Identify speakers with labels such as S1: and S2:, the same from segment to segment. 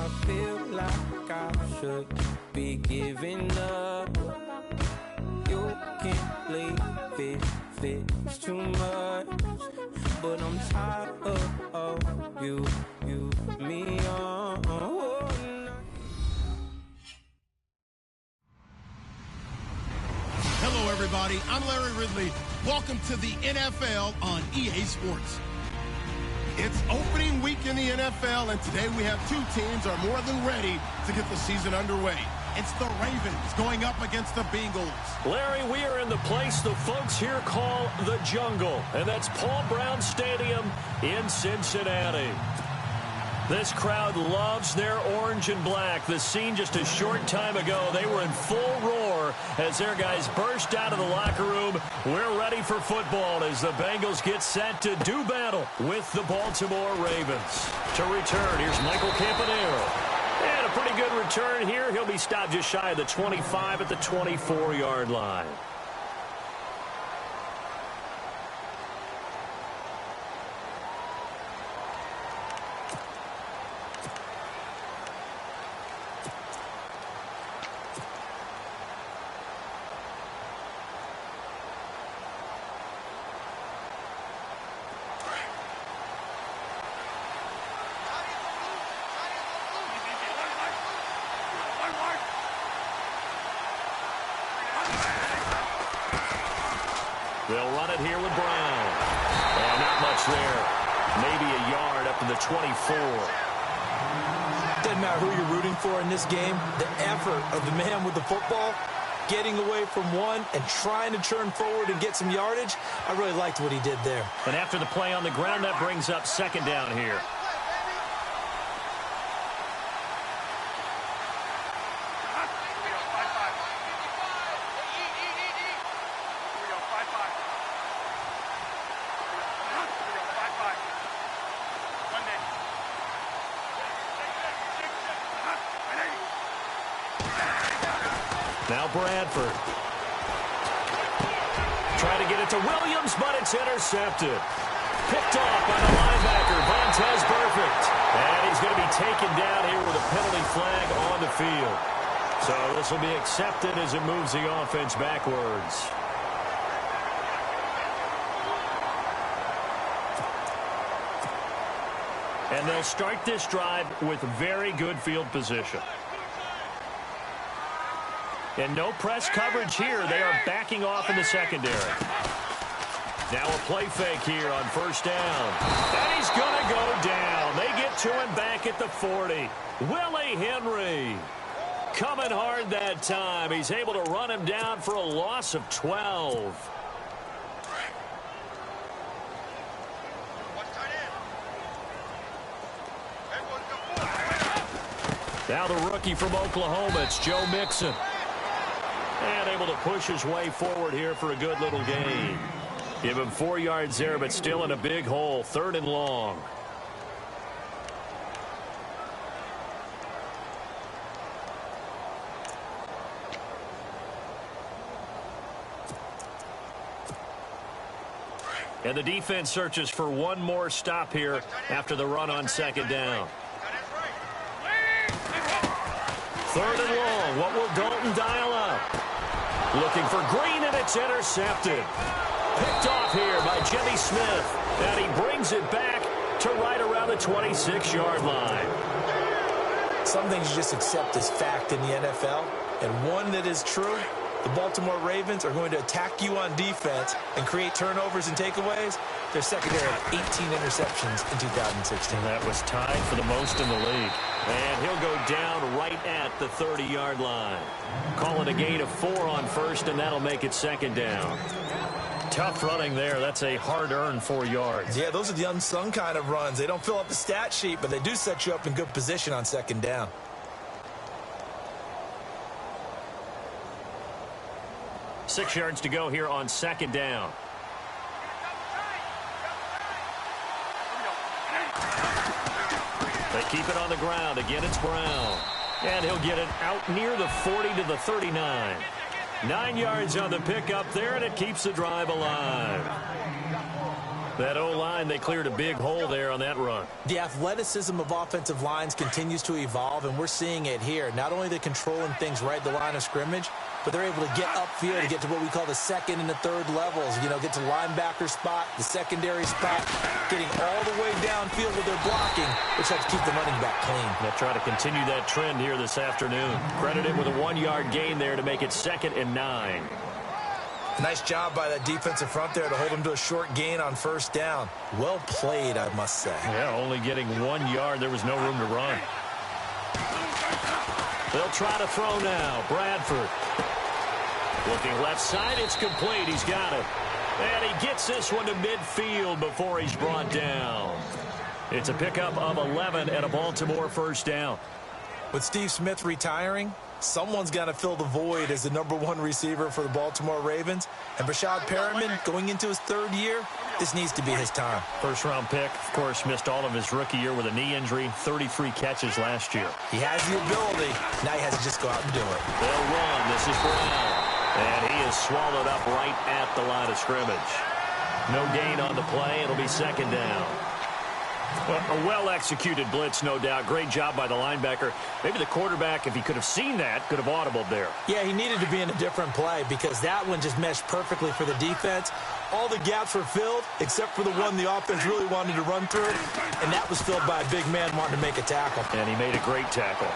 S1: I feel like I should be giving up. You can't leave it, it's too much. But I'm tired of you, me on.
S2: Hello, everybody. I'm Larry Ridley. Welcome to the NFL on EA Sports. It's opening week in the NFL, and today we have two teams are more than ready to get the season underway. It's the Ravens going up against the Bengals.
S3: Larry, we are in the place the folks here call the Jungle, and that's Paul Brown Stadium in Cincinnati. This crowd loves their orange and black. The scene just a short time ago, they were in full roar as their guys burst out of the locker room. We're ready for football as the Bengals get set to do battle with the Baltimore Ravens. To return, here's Michael Campanaro. And a pretty good return here. He'll be stopped just shy of the 25 at the 24-yard line. They'll run it here with Brown. And not much there. Maybe a yard up to the 24.
S4: Doesn't matter who you're rooting for in this game. The effort of the man with the football, getting away from one and trying to turn forward and get some yardage, I really liked what he did there.
S3: And after the play on the ground, that brings up second down here. Now Bradford. Trying to get it to Williams, but it's intercepted. Picked off by the linebacker, Vontaze Burfict. And he's going to be taken down here with a penalty flag on the field. So this will be accepted as it moves the offense backwards. And they'll start this drive with very good field position. And no press coverage here. They are backing off in the secondary. Now a play fake here on first down. And he's going to go down. They get to him back at the 40. Willie Henry coming hard that time. He's able to run him down for a loss of 12. Now the rookie from Oklahoma, it's Joe Mixon. And able to push his way forward here for a good little gain. Give him 4 yards there, but still in a big hole. 3rd and long. And the defense searches for one more stop here after the run on second down. 3rd and long. What will Dalton dial up? Looking for Green, and it's intercepted. Picked off here by Jimmy Smith. And he brings it back to right around the 26-yard line.
S4: Some things you just accept as fact in the NFL, and one that is true, the Baltimore Ravens are going to attack you on defense and create turnovers and takeaways. Their secondary had 18 interceptions in 2016.
S3: And that was tied for the most in the league. And he'll go down right at the 30-yard line. Call it a gain of 4 on first, and that'll make it second down. Tough running there. That's a hard-earned 4 yards.
S4: Yeah, those are the unsung kind of runs. They don't fill up the stat sheet, but they do set you up in good position on second down.
S3: Six yards to go here on second down. They keep it on the ground. Again, it's Brown. And he'll get it out near the 40 to the 39. 9 yards on the pickup there, and it keeps the drive alive. That O-line, they cleared a big hole there on that run.
S4: The athleticism of offensive lines continues to evolve, and we're seeing it here. Not only they're controlling things right at the line of scrimmage, but they're able to get upfield to get to what we call the second and the third levels. You know, get to the linebacker spot, the secondary spot, getting all the way downfield with their blocking, which helps keep the running back clean.
S3: They'll try to continue that trend here this afternoon. Credited with a 1-yard gain there to make it 2nd and 9.
S4: Nice job by that defensive front there to hold him to a short gain on 1st down. Well played, I must say.
S3: Yeah, only getting 1 yard. There was no room to run. They'll try to throw now. Bradford. Looking left side, it's complete. He's got it. And he gets this one to midfield before he's brought down. It's a pickup of 11 and a Baltimore 1st down.
S4: With Steve Smith retiring, someone's got to fill the void as the #1 receiver for the Baltimore Ravens. And Brashad Perriman, going into his 3rd year, this needs to be his time.
S3: 1st-round pick, of course, missed all of his rookie year with a knee injury, 33 catches last year.
S4: He has the ability. Now he has to just go out and do it.
S3: They'll run. This is Brown. And he is swallowed up right at the line of scrimmage. No gain on the play. It'll be 2nd down. Well, a well-executed blitz, no doubt. Great job by the linebacker. Maybe the quarterback, if he could have seen that, could have audibled there.
S4: Yeah, he needed to be in a different play because that one just meshed perfectly for the defense. All the gaps were filled except for the one the offense really wanted to run through, and that was filled by a big man wanting to make a tackle.
S3: And he made a great tackle.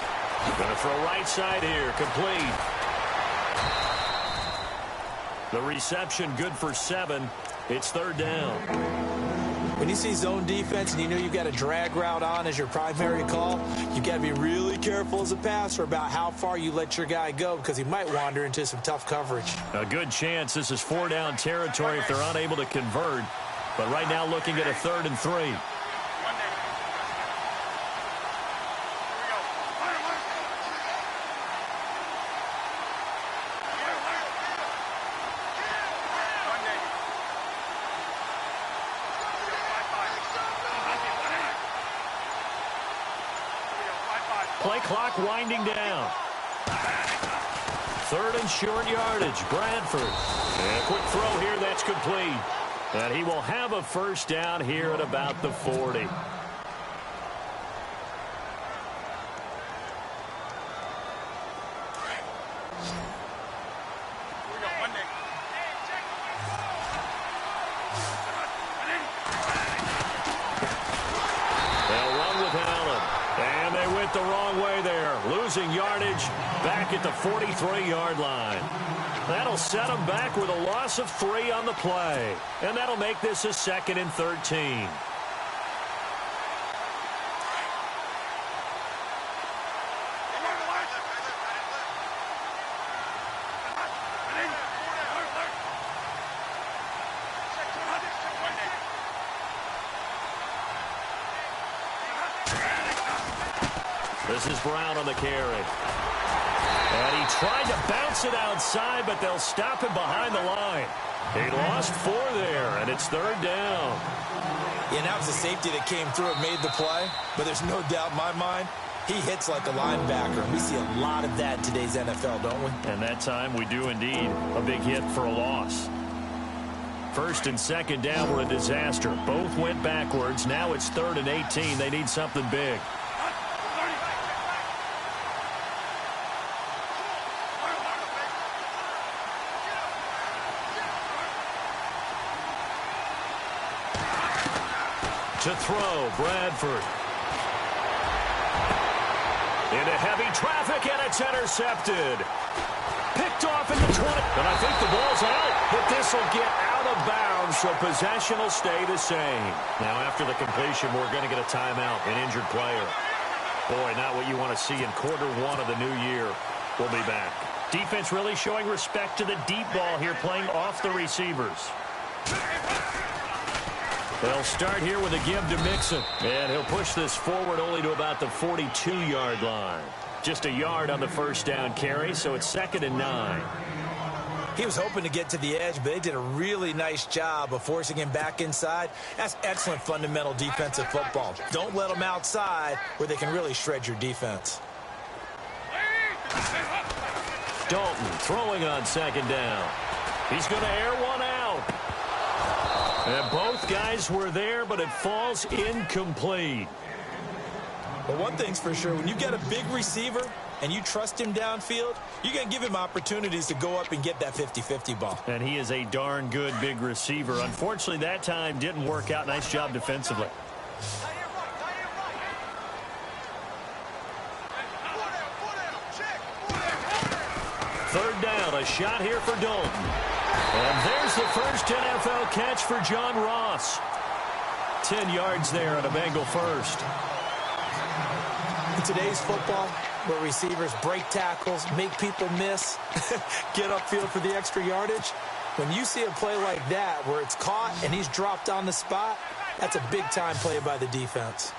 S3: Going to throw right side here, complete. The reception good for 7. It's 3rd down.
S4: When you see zone defense and you know you've got a drag route on as your primary call, you've got to be really careful as a passer about how far you let your guy go because he might wander into some tough coverage.
S3: A good chance this is 4-down territory if they're unable to convert. But right now looking at a 3rd and 3. Play clock winding down. 3rd and short yardage. Bradford. And a quick throw here. That's complete. And he will have a 1st down here at about the 40. The wrong way there. Losing yardage back at the 43-yard line. That'll set them back with a loss of 3 on the play. And that'll make this a 2nd and 13. This is Brown on the carry. And he tried to bounce it outside, but they'll stop him behind the line. He lost 4 there, and it's 3rd down.
S4: Yeah, that was the safety that came through and made the play. But there's no doubt in my mind, he hits like a linebacker. We see a lot of that in today's NFL, don't we?
S3: And that time we do indeed. A big hit for a loss. 1st and 2nd down were a disaster. Both went backwards. Now it's 3rd and 18. They need something big. To throw, Bradford. Into heavy traffic, and it's intercepted. Picked off in the 20. And I think the ball's out, but this will get out of bounds, so possession will stay the same. Now, after the completion, we're going to get a timeout, an injured player. Boy, not what you want to see in quarter 1 of the new year. We'll be back. Defense really showing respect to the deep ball here, playing off the receivers. They'll start here with a give to Mixon. And he'll push this forward only to about the 42-yard line. Just a yard on the 1st down carry, so it's 2nd and 9.
S4: He was hoping to get to the edge, but they did a really nice job of forcing him back inside. That's excellent fundamental defensive football. Don't let them outside where they can really shred your defense.
S3: Dalton throwing on 2nd down. He's going to air one out. And both guys were there, but it falls incomplete.
S4: But one thing's for sure, when you get a big receiver and you trust him downfield, you're going to give him opportunities to go up and get that 50-50 ball.
S3: And he is a darn good big receiver. Unfortunately, that time didn't work out. Nice job defensively. Third down, a shot here for Dalton. And there's the first NFL catch for John Ross. 10 yards there on a Bengal first.
S4: In today's football, where receivers break tackles, make people miss, get upfield for the extra yardage, when you see a play like that where it's caught and he's dropped on the spot, that's a big-time play by the defense.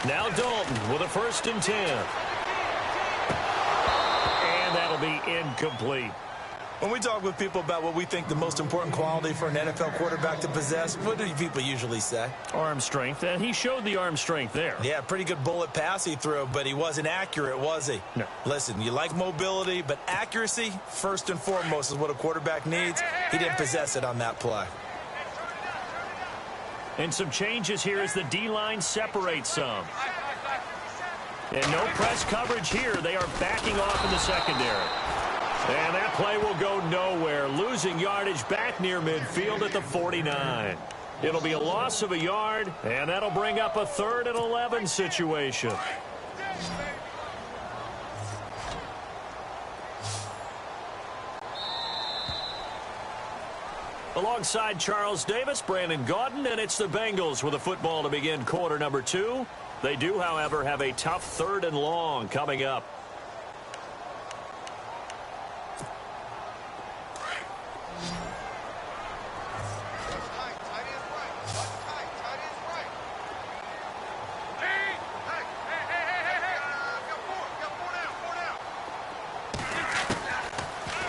S3: Now Dalton with a 1st and 10. And that'll be incomplete.
S4: When we talk with people about what we think the most important quality for an NFL quarterback to possess, what do people usually say?
S3: Arm strength, and he showed the arm strength there.
S4: Yeah, pretty good bullet pass he threw, but he wasn't accurate, was he?
S3: No.
S4: Listen, you like mobility, but accuracy, first and foremost, is what a quarterback needs. He didn't possess it on that play.
S3: And some changes here as the D-line separates some. And no press coverage here. They are backing off in the secondary. And that play will go nowhere, losing yardage back near midfield at the 49. It'll be a loss of a yard, and that'll bring up a 3rd and 11 situation. Alongside Charles Davis, Brandon Gaudin, and it's the Bengals with a football to begin quarter number 2. They do, however, have a tough 3rd and long coming up.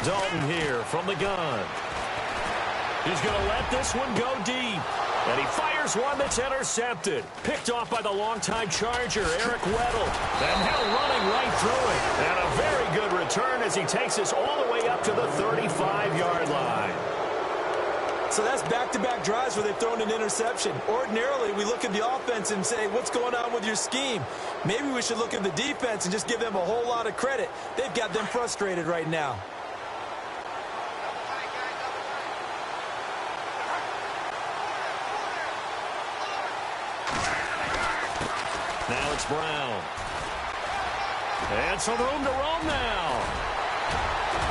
S3: Dalton here from the gun. He's going to let this one go deep. And he fires one that's intercepted. Picked off by the longtime Charger, Eric Weddle. And now running right through it. And a very good return as he takes us all the way up to the 35-yard line.
S4: So that's back-to-back drives where they've thrown an interception. Ordinarily, we look at the offense and say, what's going on with your scheme? Maybe we should look at the defense and just give them a whole lot of credit. They've got them frustrated right now.
S3: Now it's Brown. And some room to roam now.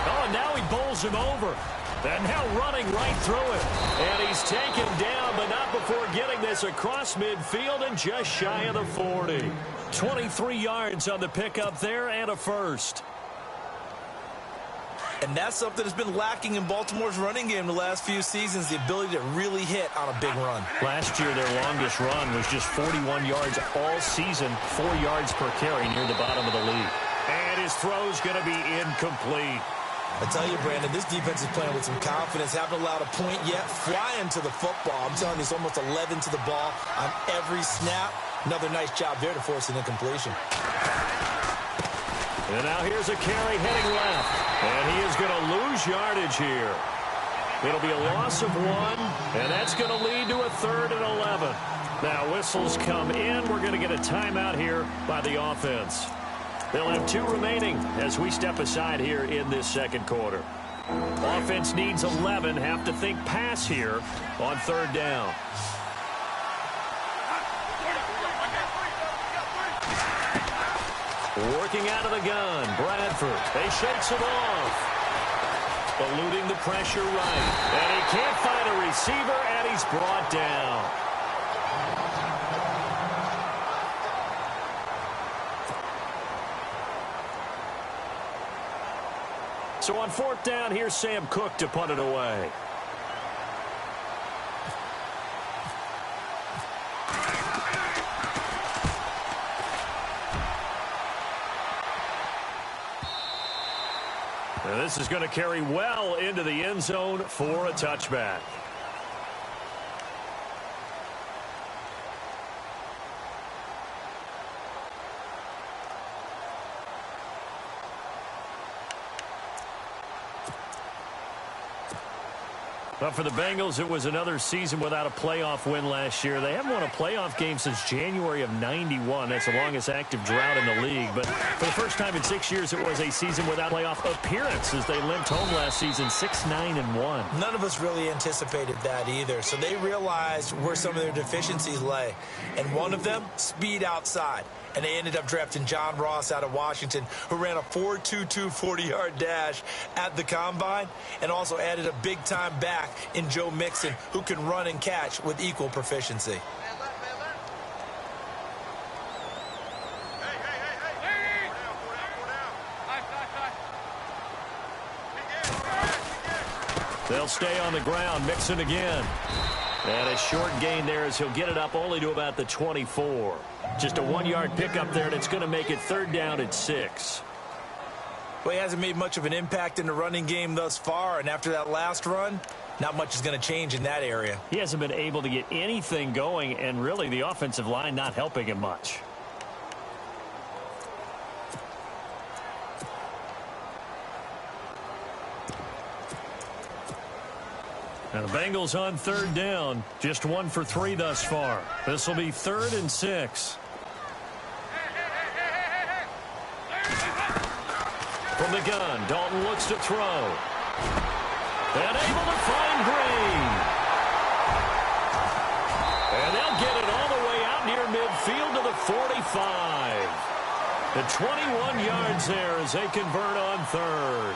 S3: Oh, and now he bowls him over. And now running right through it. And he's taken down, but not before getting this across midfield and just shy of the 40. 23 yards on the pickup there and a first.
S4: And that's something that's been lacking in Baltimore's running game the last few seasons, the ability to really hit on a big run.
S3: Last year, their longest run was just 41 yards all season, 4 yards per carry near the bottom of the league. And his throw's going to be incomplete.
S4: I tell you, Brandon, this defense is playing with some confidence. Haven't allowed a point yet. Flying to the football. I'm telling you, it's almost 11 to the ball on every snap. Another nice job there to force an incompletion.
S3: And now here's a carry heading left. And he is going to lose yardage here. It'll be a loss of 1, and that's going to lead to a 3rd and 11. Now whistles come in. We're going to get a timeout here by the offense. They'll have 2 remaining as we step aside here in this second quarter. Offense needs 11. Have to think pass here on 3rd down. Working out of the gun, Bradford. They shakes him off. Eluding the pressure right. And he can't find a receiver, and he's brought down. So on 4th down, here's Sam Cook to punt it away. And this is going to carry well into the end zone for a touchback. But for the Bengals, it was another season without a playoff win last year. They haven't won a playoff game since January of '91. That's the longest active drought in the league. But for the first time in 6 years, it was a season without playoff appearance as they limped home last season 6-9-1.
S4: None of us really anticipated that either. So they realized where some of their deficiencies lay. And one of them, speed outside. And they ended up drafting John Ross out of Washington, who ran a 4.22 40-yard dash at the Combine, and also added a big-time back in Joe Mixon, who can run and catch with equal proficiency.
S3: They'll stay on the ground. Mixon again. And a short gain there as he'll get it up only to about the 24. Just a 1-yard pickup there, and it's going to make it 3rd down and 6.
S4: Well, he hasn't made much of an impact in the running game thus far, and after that last run, not much is going to change in that area.
S3: He hasn't been able to get anything going, and really the offensive line not helping him much. Now the Bengals on 3rd down. Just 1 for 3 thus far. This will be 3rd and 6. From the gun, Dalton looks to throw. And able to find Green. And they'll get it all the way out near midfield to the 45. The 21 yards there as they convert on 3rd.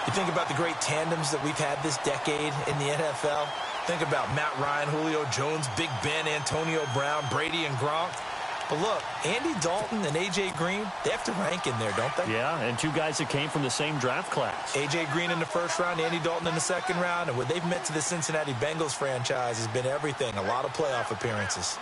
S4: You think about the great tandems that we've had this decade in the NFL. Think about Matt Ryan, Julio Jones, Big Ben, Antonio Brown, Brady, and Gronk. But look, Andy Dalton and A.J. Green, they have to rank in there, don't they?
S3: Yeah, and 2 guys that came from the same draft class.
S4: A.J. Green in the 1st round, Andy Dalton in the 2nd round. And what they've meant to the Cincinnati Bengals franchise has been everything, a lot of playoff appearances.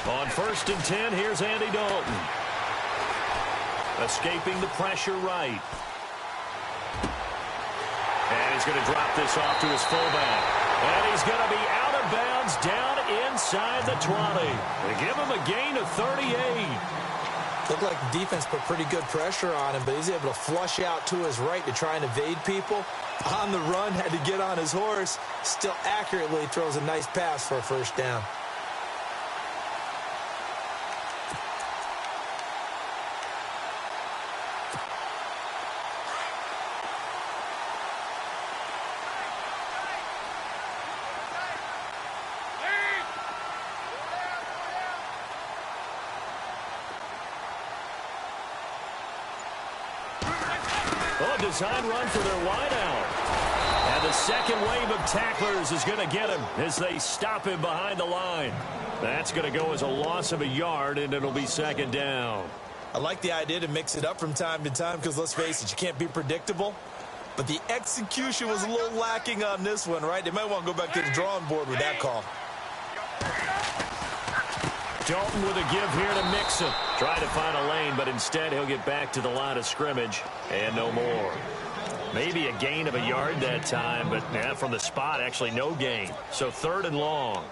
S3: On 1st and 10, here's Andy Dalton. Escaping the pressure right. And he's going to drop this off to his fullback. And he's going to be out of bounds down inside the 20. They give him a gain of 38.
S4: Looked like the defense put pretty good pressure on him, but he's able to flush out to his right to try and evade people. On the run, had to get on his horse. Still accurately throws a nice pass for a 1st down.
S3: Design run for their wideout. And the 2nd wave of tacklers is going to get him as they stop him behind the line. That's going to go as a loss of a yard, and it'll be 2nd down.
S4: I like the idea to mix it up from time to time because, let's face it, you can't be predictable. But the execution was a little lacking on this one, right? They might want to go back to the drawing board with that call.
S3: Dalton with a give here to Mixon. Try to find a lane, but instead he'll get back to the line of scrimmage and no more. Maybe a gain of a yard that time, but from the spot, actually no gain. So 3rd and long.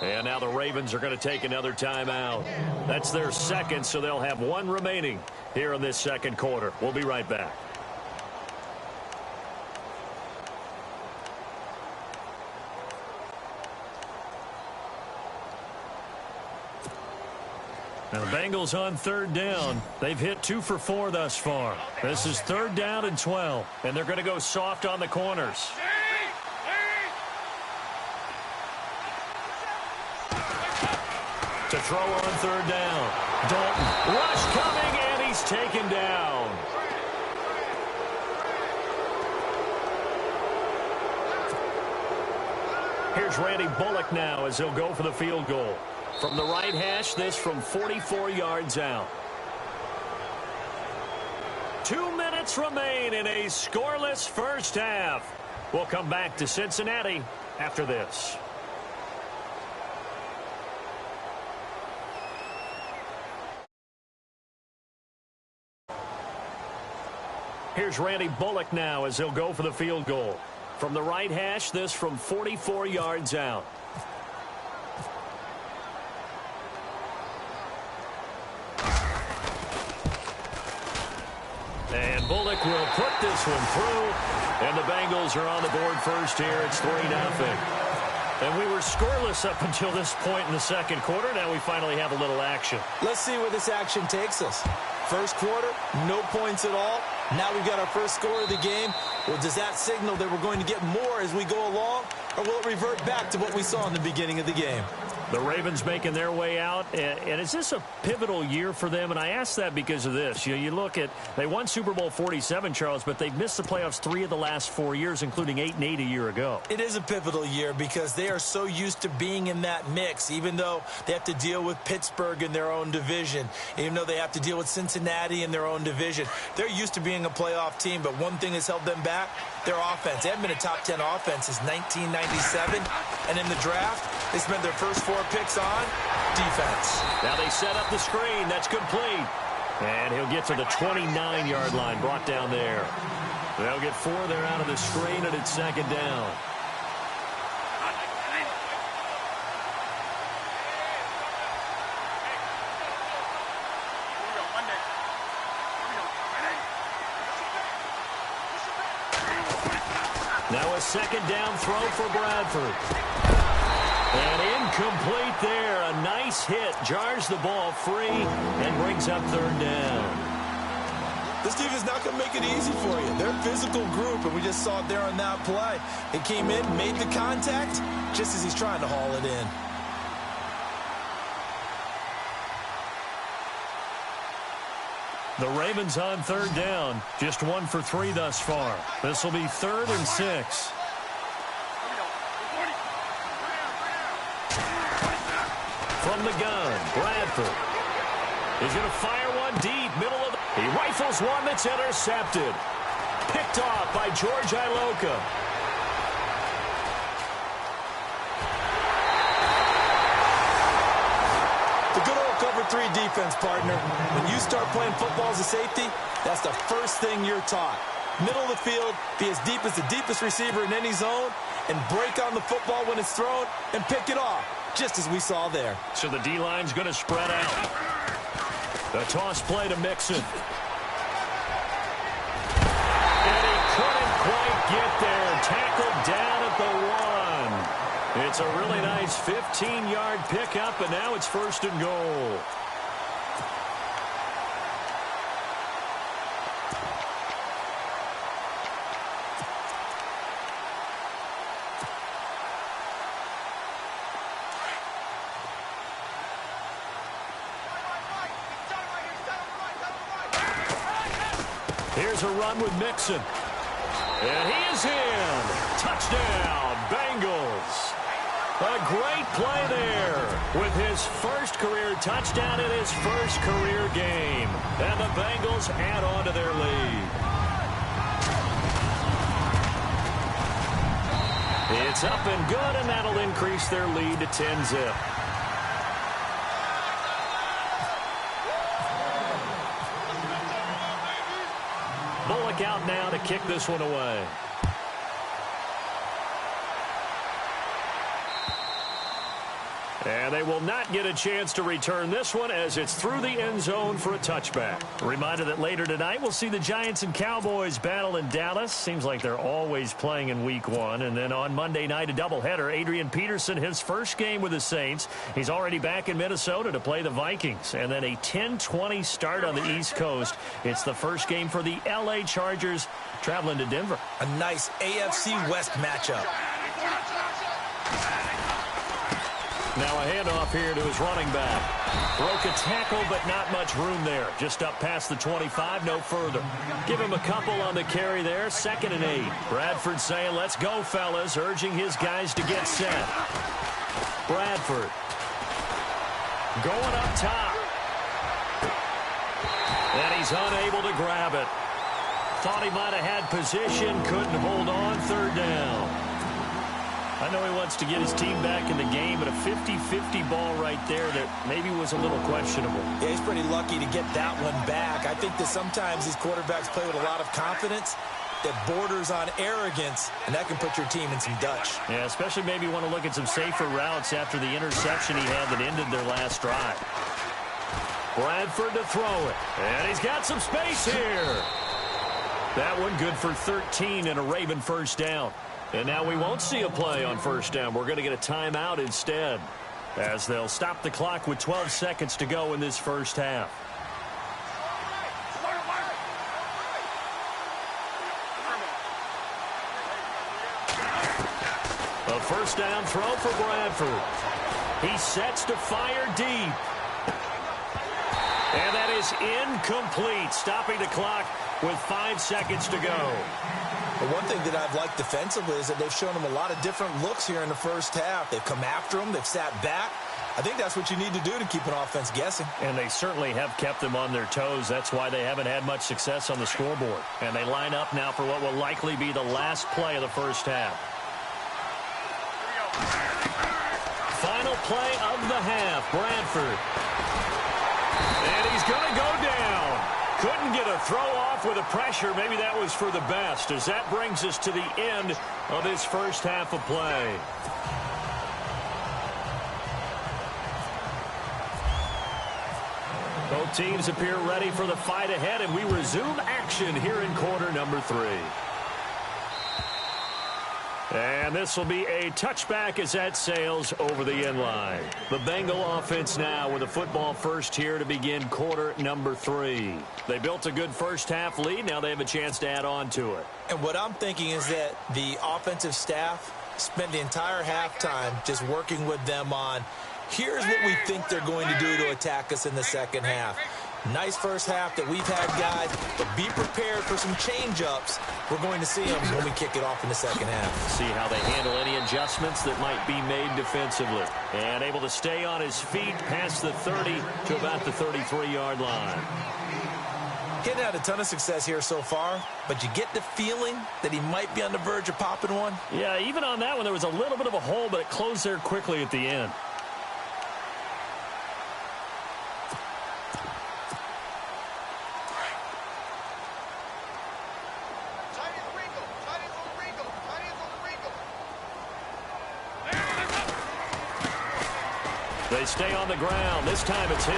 S3: And now the Ravens are going to take another timeout. That's their 2nd, so they'll have 1 remaining here in this 2nd quarter. We'll be right back. Now the Bengals on 3rd down. They've hit 2 for 4 thus far. This is 3rd down and 12, and they're going to go soft on the corners. To throw on 3rd down. Dalton, rush coming, and he's taken down. Here's Randy Bullock now as he'll go for the field goal. From the right hash, this from 44 yards out. 2 minutes remain in a scoreless 1st half. We'll come back to Cincinnati after this. Here's Randy Bullock now as he'll go for the field goal. From the right hash, this from 44 yards out. And Bullock will put this one through. And the Bengals are on the board first here. It's 3-0. And we were scoreless up until this point in the second quarter. Now we finally have a little action.
S4: Let's see where this action takes us. First quarter, no points at all. Now we've got our first score of the game. Well, does that signal that we're going to get more as we go along? Or will it revert back to what we saw in the beginning of the game?
S3: The Ravens making their way out. And is this a pivotal year for them? And I ask that because of this. You look at, they won Super Bowl 47, Charles, but they've missed the playoffs 3 of the last 4 years, including 8-8 a year ago.
S4: It is a pivotal year because they are so used to being in that mix, even though they have to deal with Pittsburgh in their own division, even though they have to deal with Cincinnati in their own division. They're used to being a playoff team, but one thing has held them back, their offense. They haven't been a top 10 offense since 1997, and in the draft, they spent their first 4 picks on defense.
S3: Now they set up the screen. That's complete. And he'll get to the 29-yard line, brought down there. They'll get 4 there out of the screen, and it's second down. Now a second down throw for Bradford. And incomplete there. A nice hit. Jars the ball free and brings up third down.
S4: This team is not going to make it easy for you. They're a physical group, and we just saw it there on that play. It came in, made the contact, just as he's trying to haul it in.
S3: The Ravens on third down. Just 1 for 3 thus far. This will be 3rd and 6. From the gun, Bradford is going to fire one deep, middle of the... He rifles one that's intercepted. Picked off by George Iloka.
S4: The good old cover 3 defense, partner. When you start playing football as a safety, that's the first thing you're taught. Middle of the field, be as deep as the deepest receiver in any zone, and break on the football when it's thrown and pick it off, just as we saw there.
S3: So the D-line's going to spread out. The toss play to Mixon. And he couldn't quite get there. Tackled down at the 1. It's a really nice 15-yard pickup, and now it's 1st and goal. Here's a run with Mixon. And he is in. Touchdown, Bengals. A great play there with his first career touchdown in his first career game. And the Bengals add on to their lead. It's up and good, and that'll increase their lead to 10-zip. Bullock out now to kick this one away. And they will not get a chance to return this one as it's through the end zone for a touchback. A reminder that later tonight we'll see the Giants and Cowboys battle in Dallas. Seems like they're always playing in week 1. And then on Monday night, a doubleheader. Adrian Peterson, his first game with the Saints. He's already back in Minnesota to play the Vikings. And then a 10-20 start on the East Coast. It's the first game for the L.A. Chargers traveling to Denver.
S4: A nice AFC West matchup.
S3: Now a handoff here to his running back. Broke a tackle, but not much room there. Just up past the 25, no further. Give him a couple on the carry there. 2nd and 8. Bradford saying, let's go, fellas, urging his guys to get set. Bradford going up top. And he's unable to grab it. Thought he might have had position, couldn't hold on. 3rd down. I know he wants to get his team back in the game, but a 50-50 ball right there that maybe was a little questionable.
S4: Yeah, he's pretty lucky to get that one back. I think that sometimes these quarterbacks play with a lot of confidence that borders on arrogance, and that can put your team in some Dutch.
S3: Yeah, especially maybe want to look at some safer routes after the interception he had that ended their last drive. Bradford to throw it, and he's got some space here. That one good for 13 and a Raven first down. And now we won't see a play on first down. We're going to get a timeout instead, as they'll stop the clock with 12 seconds to go in this first half. A first down throw for Bradford. He sets to fire deep. And that is incomplete, stopping the clock with 5 seconds to go.
S4: The one thing that I've liked defensively is that they've shown him a lot of different looks here in the first half. They've come after him. They've sat back. I think that's what you need to do to keep an offense guessing.
S3: And they certainly have kept them on their toes. That's why they haven't had much success on the scoreboard. And they line up now for what will likely be the last play of the first half. Final play of the half, Bradford. And he's going to go down. Couldn't get a throw off with the pressure. Maybe that was for the best, as that brings us to the end of this first half of play. Both teams appear ready for the fight ahead, and we resume action here in quarter number 3. And this will be a touchback as that sails over the end line. The Bengal offense now with a football first here to begin quarter number 3. They built a good first half lead. Now they have a chance to add on to it.
S4: And what I'm thinking is that the offensive staff spent the entire halftime just working with them on, here's what we think they're going to do to attack us in the second half. Nice first half that we've had, guys, but be prepared for some change-ups. We're going to see them when we kick it off in the second half.
S3: See how they handle any adjustments that might be made defensively. And able to stay on his feet past the 30 to about the 33-yard line.
S4: Getting had a ton of success here so far, but you get the feeling that he might be on the verge of popping one.
S3: Yeah, even on that one, there was a little bit of a hole, but it closed there quickly at the end. They stay on the ground. This time it's Hill.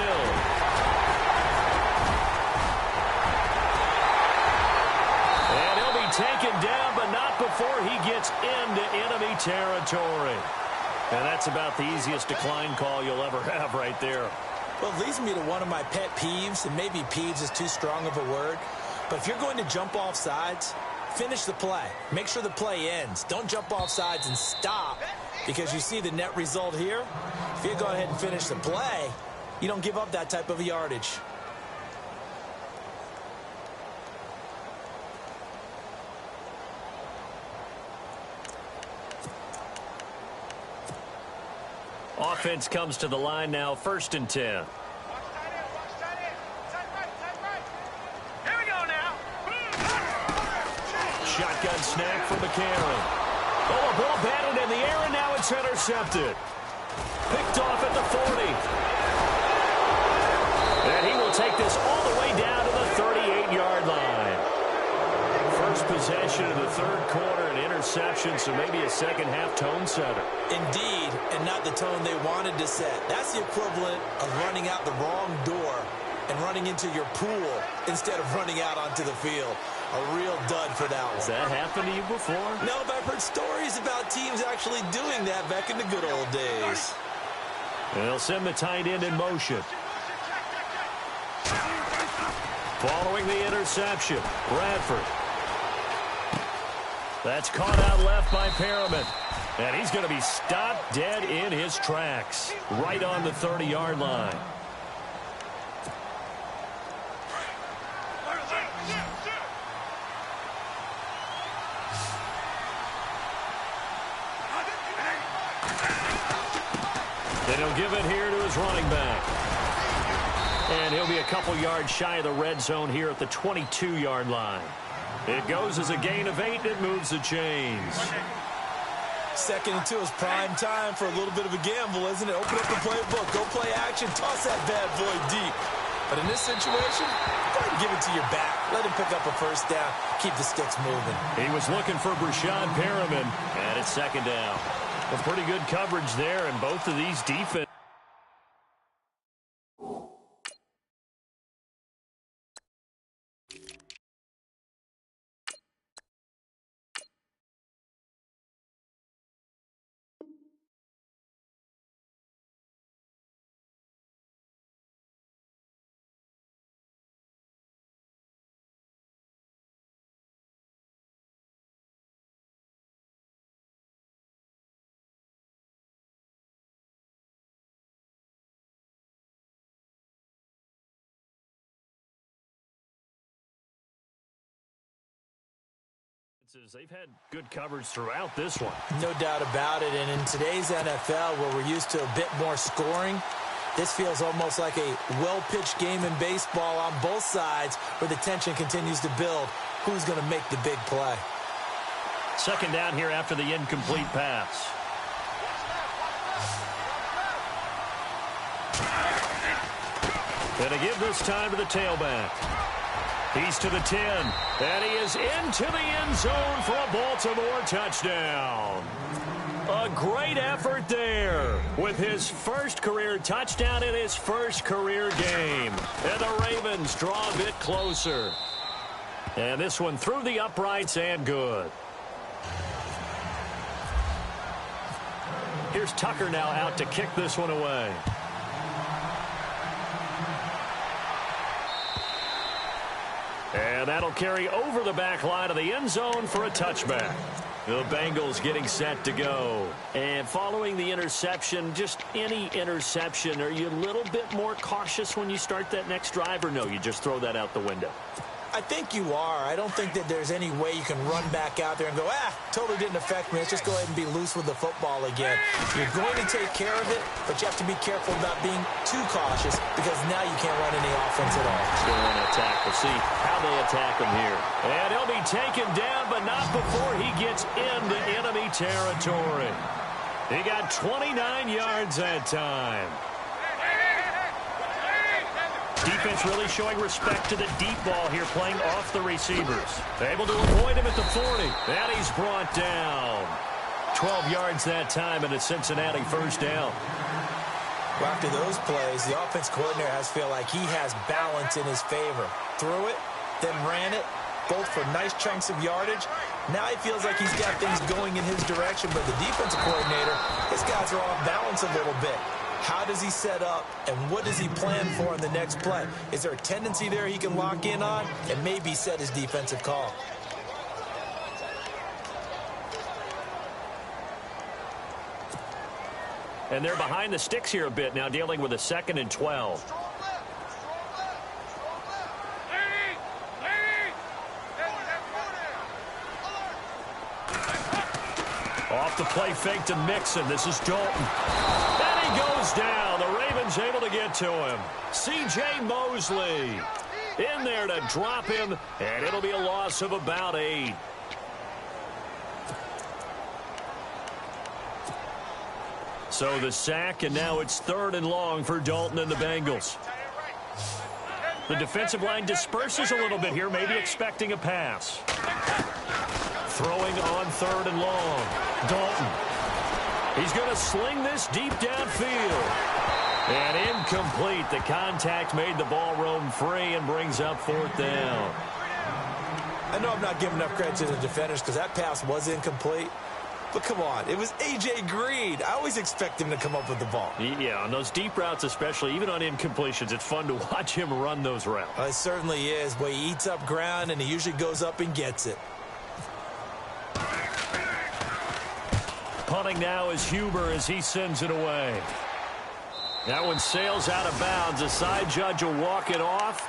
S3: And he'll be taken down, but not before he gets into enemy territory. And that's about the easiest decline call you'll ever have right there.
S4: Well, it leads me to one of my pet peeves, and maybe peeves is too strong of a word. But if you're going to jump off sides, finish the play. Make sure the play ends. Don't jump off sides and stop, because you see the net result here. If you go ahead and finish the play, you don't give up that type of yardage.
S3: Offense comes to the line now, 1st and 10. Shotgun snap for McCarron. Oh, a ball batted in the air, and now it's intercepted. Picked off at the 40. And he will take this all the way down to the 38-yard line. First possession of the third quarter, an interception, so maybe a second-half tone setter.
S4: Indeed, and not the tone they wanted to set. That's the equivalent of running out the wrong door and running into your pool instead of running out onto the field. A real dud for that one.
S3: Has that happened to you before?
S4: No, but I've heard stories about teams actually doing that back in the good old days.
S3: And they'll send the tight end in motion. Following the interception, Bradford. That's caught out left by Perriman. And he's going to be stopped dead in his tracks, right on the 30-yard line. Then he'll give it here to his running back. And he'll be a couple yards shy of the red zone here at the 22-yard line. It goes as a gain of 8, and it moves the chains.
S4: 2nd and 2 is prime time for a little bit of a gamble, isn't it? Open up the playbook, go play action, toss that bad boy deep. But in this situation, go ahead and give it to your back. Let him pick up a first down, keep the sticks moving.
S3: He was looking for Brashad Perriman, and it's 2nd down. A pretty good coverage there, and both of these defense. They've had good coverage throughout this one.
S4: No doubt about it. And in today's NFL, where we're used to a bit more scoring, this feels almost like a well-pitched game in baseball on both sides where the tension continues to build. Who's going to make the big play?
S3: 2nd down here after the incomplete pass. Gonna give this time to the tailback. He's to the 10, and he is into the end zone for a Baltimore touchdown. A great effort there with his first career touchdown in his first career game. And the Ravens draw a bit closer. And this one through the uprights and good. Here's Tucker now out to kick this one away. And that'll carry over the back line of the end zone for a touchback. The Bengals getting set to go. And following the interception, just any interception, are you a little bit more cautious when you start that next drive, or no, you just throw that out the window?
S4: I think you are. I don't think that there's any way you can run back out there and go, totally didn't affect me. Let's just go ahead and be loose with the football again. You're going to take care of it, but you have to be careful about being too cautious because now you can't run any offense at all.
S3: Still want to attack. We'll see how they attack him here. And he'll be taken down, but not before he gets into enemy territory. He got 29 yards that time. Defense really showing respect to the deep ball here, playing off the receivers. Able to avoid him at the 40. And he's brought down. 12 yards that time, and it's Cincinnati first down.
S4: Well, after those plays, the offense coordinator has to feel like he has balance in his favor. Threw it, then ran it, both for nice chunks of yardage. Now he feels like he's got things going in his direction, but the defensive coordinator, his guys are off balance a little bit. How does he set up, and what does he plan for in the next play? Is there a tendency there he can lock in on and maybe set his defensive call?
S3: And they're behind the sticks here a bit now, dealing with a 2nd and 12. Off the play fake to Mixon. This is Dalton. And he goes down. The Ravens able to get to him. C.J. Mosley in there to drop him, and it'll be a loss of about 8. So the sack, and now it's 3rd and long for Dalton and the Bengals. The defensive line disperses a little bit here, maybe expecting a pass. Throwing on 3rd and long. Dalton. He's going to sling this deep downfield. And incomplete. The contact made the ball roam free and brings up 4th down.
S4: I know I'm not giving enough credit to the defenders because that pass was incomplete. But come on, it was A.J. Green. I always expect him to come up with the ball.
S3: Yeah, on those deep routes especially, even on incompletions, it's fun to watch him run those routes.
S4: It certainly is, but he eats up ground and he usually goes up and gets it.
S3: Punting now is Huber as he sends it away. That one sails out of bounds. The side judge will walk it off.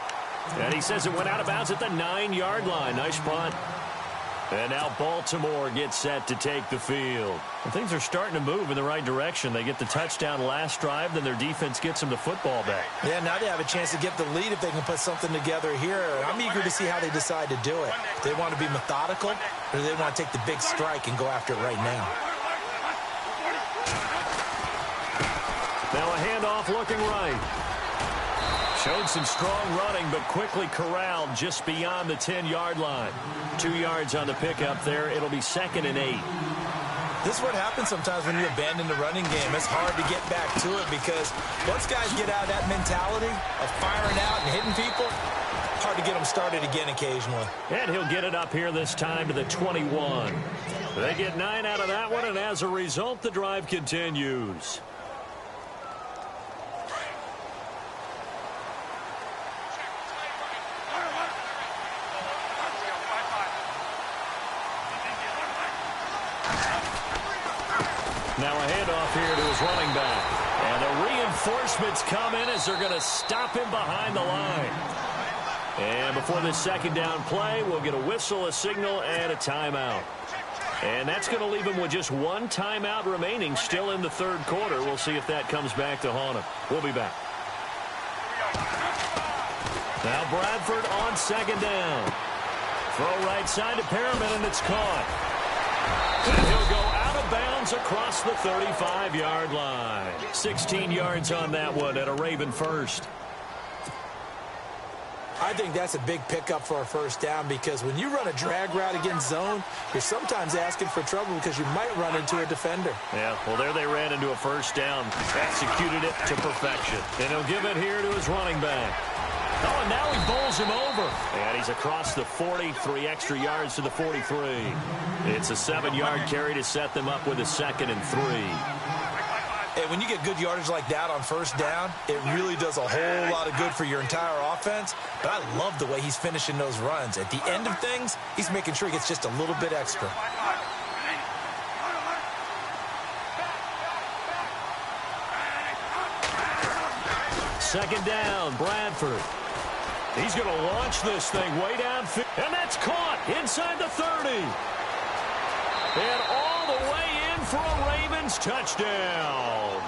S3: And he says it went out of bounds at the 9-yard line. Nice punt. And now Baltimore gets set to take the field. And things are starting to move in the right direction. They get the touchdown last drive, then their defense gets them the football back.
S4: Yeah, now they have a chance to get the lead if they can put something together here. I'm eager to see how they decide to do it. Do they want to be methodical, or do they want to take the big strike and go after it right now?
S3: Now a handoff looking right. Showed some strong running, but quickly corralled just beyond the 10-yard line. 2 yards on the pickup there. It'll be 2nd and 8.
S4: This is what happens sometimes when you abandon the running game. It's hard to get back to it because once guys get out of that mentality of firing out and hitting people, hard to get them started again occasionally.
S3: And he'll get it up here this time to the 21. They get 9 out of that one, and as a result, the drive continues. Now a handoff here to his running back. And the reinforcements come in as they're going to stop him behind the line. And before this 2nd down play, we'll get a whistle, a signal, and a timeout. And that's going to leave him with just 1 timeout remaining still in the 3rd quarter. We'll see if that comes back to haunt him. We'll be back. Now Bradford on 2nd down. Throw right side to Perriman, and it's caught. And he'll go out of bounds across the 35-yard line. 16 yards on that one at a Raven first.
S4: I think that's a big pickup for a 1st down because when you run a drag route against zone, you're sometimes asking for trouble because you might run into a defender.
S3: Yeah, well, there they ran into a 1st down. Executed it to perfection. And he'll give it here to his running back. Oh, and now he bowls him over. And he's across the 40, 3 extra yards to the 43. It's a 7-yard carry to set them up with a 2nd and 3.
S4: And when you get good yardage like that on 1st down, it really does a whole lot of good for your entire offense. But I love the way he's finishing those runs. At the end of things, he's making sure he gets just a little bit extra.
S3: Second down, Bradford. He's going to launch this thing way downfield. And that's caught inside the 30. And all the way in for a Ravens touchdown.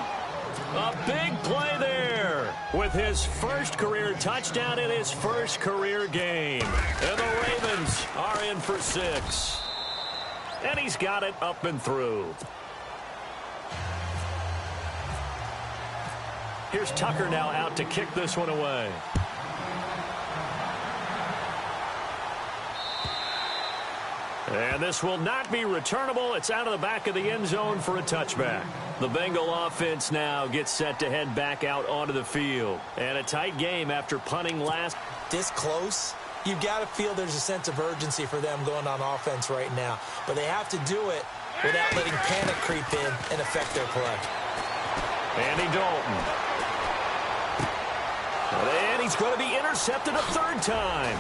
S3: A big play there with his 1st career touchdown in his 1st career game. And the Ravens are in for 6. And he's got it up and through. Here's Tucker now out to kick this one away. And this will not be returnable. It's out of the back of the end zone for a touchback. The Bengal offense now gets set to head back out onto the field. And a tight game after punting last.
S4: This close, you've got to feel there's a sense of urgency for them going on offense right now. But they have to do it without letting panic creep in and affect their play.
S3: Andy Dalton. And he's going to be intercepted a 3rd time.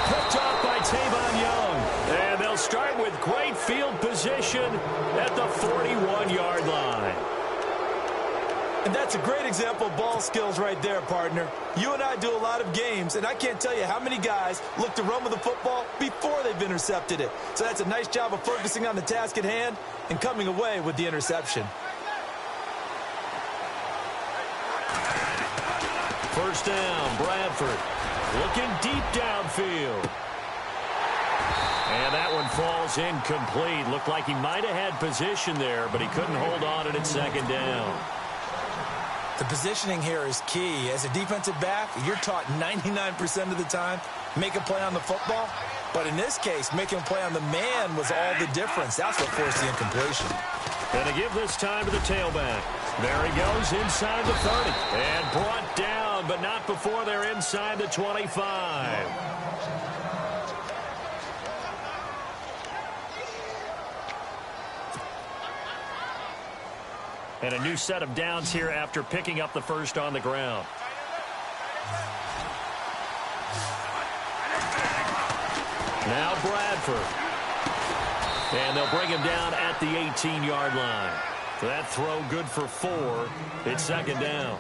S3: Picked off by Tavon Young. And they'll start with great field position at the 41-yard line.
S4: And that's a great example of ball skills right there, partner. You and I do a lot of games, and I can't tell you how many guys look to run with the football before they've intercepted it. So that's a nice job of focusing on the task at hand and coming away with the interception.
S3: 1st down, Bradford. Looking deep downfield. And that one falls incomplete. Looked like he might have had position there, but he couldn't hold on it at 2nd down.
S4: The positioning here is key. As a defensive back, you're taught 99% of the time, make a play on the football. But in this case, making a play on the man was all the difference. That's what forced the incompletion.
S3: And to give this time to the tailback. There he goes inside the 30. And brought down, but not before they're inside the 25. And a new set of downs here after picking up the 1st on the ground. Now Bradford. And they'll bring him down at the 18-yard line. That throw good for 4. It's 2nd down.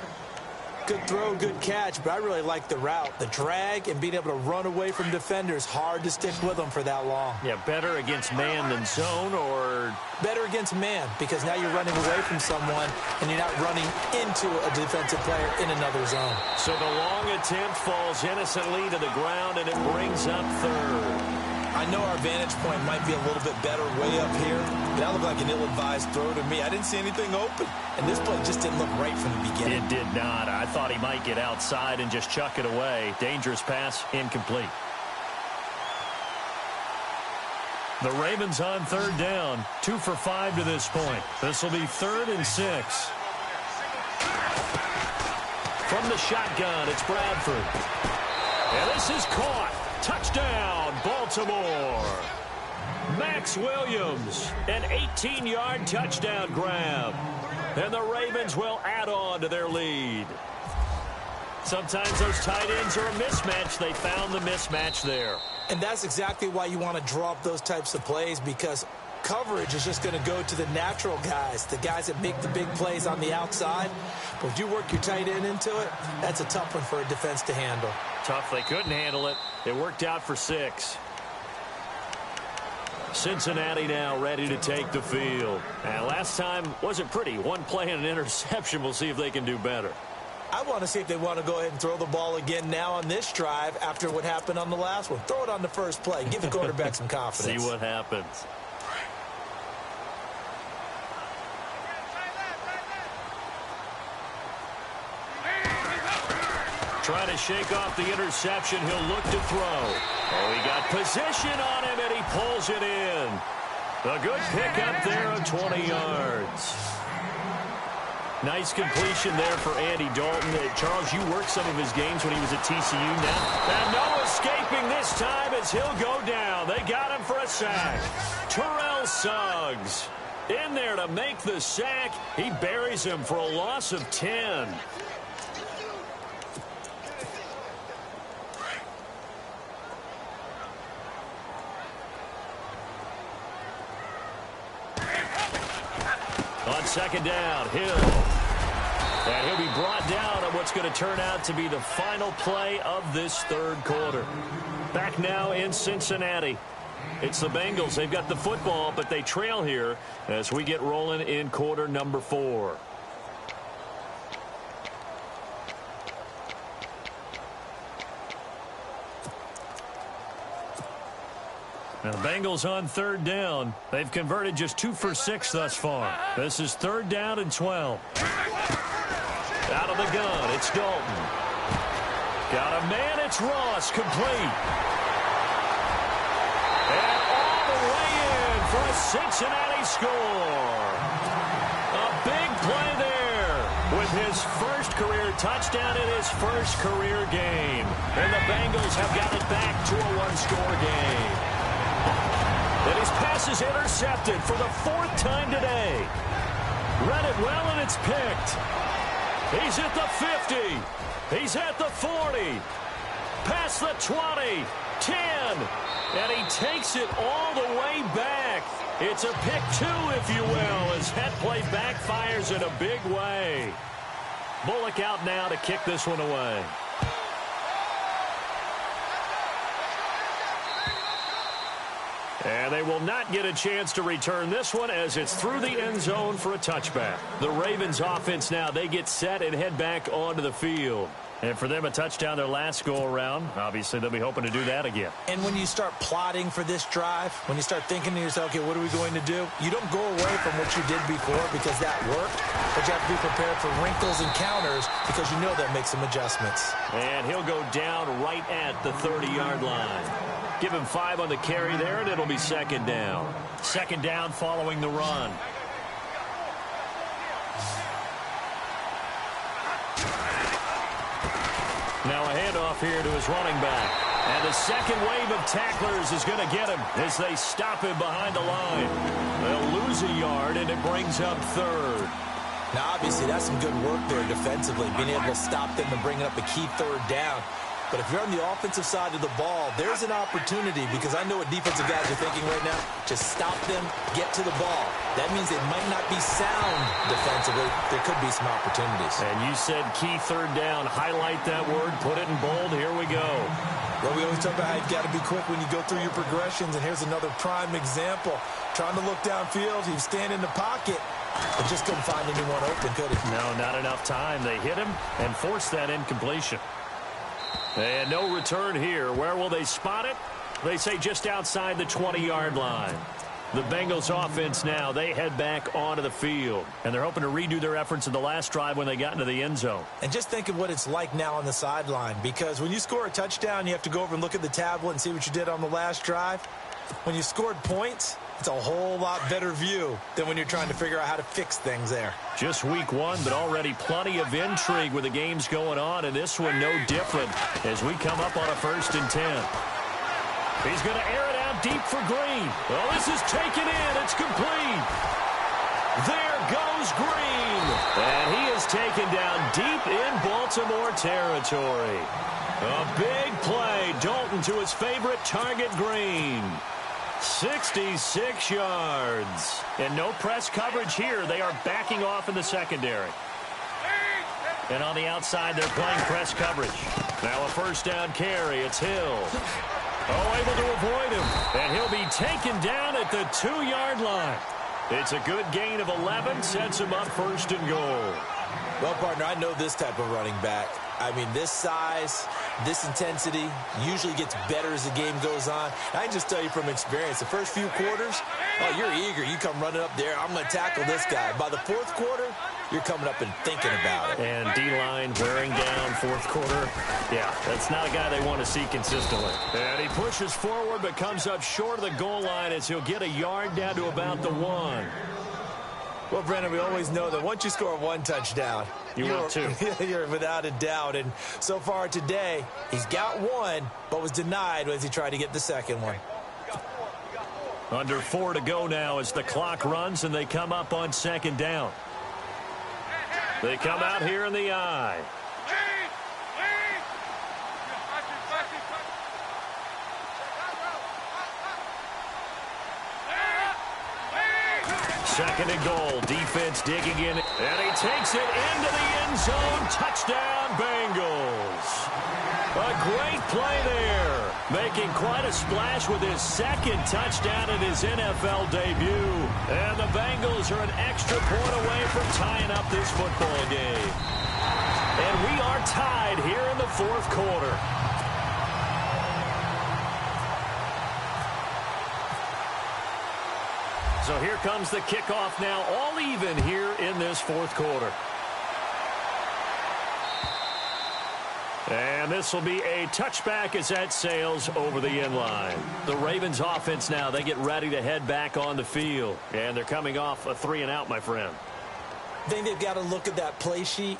S4: Good throw, good catch, but I really like the route. The drag and being able to run away from defenders, hard to stick with them for that long.
S3: Yeah, better against man than zone, or?
S4: Better against man, because now you're running away from someone and you're not running into a defensive player in another zone.
S3: So the long attempt falls innocently to the ground, and it brings up 3rd.
S4: I know our vantage point might be a little bit better way up here, but that looked like an ill-advised throw to me. I didn't see anything open, and this play just didn't look right from the beginning.
S3: It did not. I thought he might get outside and just chuck it away. Dangerous pass, incomplete. The Ravens on third down, 2 for 5 to this point. This will be 3rd and 6. From the shotgun, it's Bradford. And this is caught. Touchdown, Baltimore. Max Williams, an 18-yard touchdown grab. And the Ravens will add on to their lead. Sometimes those tight ends are a mismatch. They found the mismatch there.
S4: And that's exactly why you want to draw up those types of plays, because coverage is just going to go to the natural guys, the guys that make the big plays on the outside. But if you work your tight end into it, that's a tough one for a defense to handle.
S3: Tough. They couldn't handle it. It worked out for 6. Cincinnati now ready to take the field. And last time wasn't pretty. One play and an interception. We'll see if they can do better.
S4: I want to see if they want to go ahead and throw the ball again now on this drive after what happened on the last one. Throw it on the first play. Give the quarterback some confidence.
S3: See what happens. Trying to shake off the interception. He'll look to throw. Oh, he got position on him, and he pulls it in. A good pickup there of 20 yards. Nice completion there for Andy Dalton. Charles, you worked some of his games when he was at TCU now. And no escaping this time as he'll go down. They got him for a sack. Terrell Suggs in there to make the sack. He buries him for a loss of 10. On second down, Hill. And he'll be brought down on what's going to turn out to be the final play of this third quarter. Back now in Cincinnati. It's the Bengals. They've got the football, but they trail here as we get rolling in quarter number 4. Now the Bengals on third down. They've converted just 2 for 6 thus far. This is 3rd down and 12. Out of the gun, it's Dalton. Got a man, it's Ross, complete. And all the way in for a Cincinnati score. A big play there with his first career touchdown in his first career game. And the Bengals have got it back to a 1-score game. And his pass is intercepted for the 4th time today. Read it well, and it's picked. He's at the 50. He's at the 40. Past the 20. 10. And he takes it all the way back. It's a pick 2, if you will, as that play backfires in a big way. Bullock out now to kick this one away. And they will not get a chance to return this one as it's through the end zone for a touchback. The Ravens offense now, they get set and head back onto the field. And for them, a touchdown their last go-around. Obviously, they'll be hoping to do that again.
S4: And when you start plotting for this drive, when you start thinking to yourself, okay, what are we going to do? You don't go away from what you did before because that worked, but you have to be prepared for wrinkles and counters because you know that makes some adjustments.
S3: And he'll go down right at the 30-yard line. Give him 5 on the carry there, and it'll be 2nd down. 2nd down following the run. Now a handoff here to his running back. And the second wave of tacklers is going to get him as they stop him behind the line. They'll lose a yard, and it brings up 3rd.
S4: Now, obviously, that's some good work there defensively, being able to stop them and bring up a key 3rd down. But if you're on the offensive side of the ball, there's an opportunity because I know what defensive guys are thinking right now. Just stop them, get to the ball. That means they might not be sound defensively. There could be some opportunities.
S3: And you said key 3rd down. Highlight that word. Put it in bold. Here we go.
S4: Well, we always talk about how you've got to be quick when you go through your progressions. And here's another prime example. Trying to look downfield. He's standing in the pocket. But just couldn't find anyone open, could he?
S3: No, not enough time. They hit him and forced that incompletion. And no return here. Where will they spot it? They say just outside the 20-yard line. The Bengals offense now, they head back onto the field. And they're hoping to redo their efforts in the last drive when they got into the end zone.
S4: And just think of what it's like now on the sideline. Because when you score a touchdown, you have to go over and look at the tablet and see what you did on the last drive. When you scored points, it's a whole lot better view than when you're trying to figure out how to fix things there.
S3: Just week one, but already plenty of intrigue with the games going on. And this one no different as we come up on a 1st and 10. He's going to air it out deep for Green. Well, this is taken in. It's complete. There goes Green. And he is taken down deep in Baltimore territory. A big play. Dalton to his favorite target, Green. 66 yards. And no press coverage here. They are backing off in the secondary. And on the outside, they're playing press coverage. Now a 1st down carry. It's Hill. Oh, able to avoid him. And he'll be taken down at the 2-yard line. It's a good gain of 11. Sets him up 1st and goal.
S4: Well, partner, I know this type of running back. I mean, this size, this intensity usually gets better as the game goes on. I can just tell you from experience, the first few quarters, oh, you're eager. You come running up there. I'm going to tackle this guy. By the 4th quarter, you're coming up and thinking about it.
S3: And D-line wearing down 4th quarter. Yeah, that's not a guy they want to see consistently. And he pushes forward but comes up short of the goal line as he'll get a yard down to about the 1.
S4: Well, Brandon, we always know that once you score 1 touchdown,
S3: you're 2.
S4: You're without a doubt. And so far today, he's got 1, but was denied as he tried to get the 2nd one.
S3: Under 4 to go now as the clock runs and they come up on 2nd down. They come out here in the I. Second and goal. Defense digging in. And he takes it into the end zone. Touchdown, Bengals. A great play there. Making quite a splash with his 2nd touchdown in his NFL debut. And the Bengals are an extra point away from tying up this football game. And we are tied here in the 4th quarter. So here comes the kickoff now, all even here in this 4th quarter. And this will be a touchback as that sails over the end line. The Ravens offense now, they get ready to head back on the field. And they're coming off a 3-and-out, my friend.
S4: I think they've got to look at that play sheet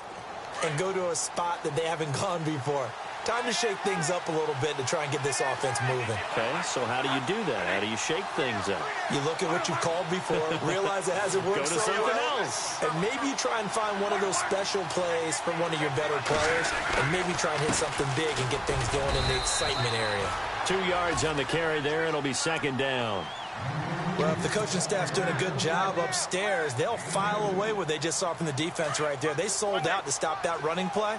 S4: and go to a spot that they haven't gone before. Time to shake things up a little bit to try and get this offense moving.
S3: Okay, so how do you do that? How do you shake things up?
S4: You look at what you've called before, realize it hasn't worked
S3: so
S4: well,
S3: else.
S4: and maybe you try and find one of those special plays from one of your better players, and maybe try and hit something big and get things going in the excitement area.
S3: 2 yards on the carry there, it'll be 2nd down.
S4: Well, if the coaching staff's doing a good job upstairs, they'll file away what they just saw from the defense right there. They sold out to stop that running play.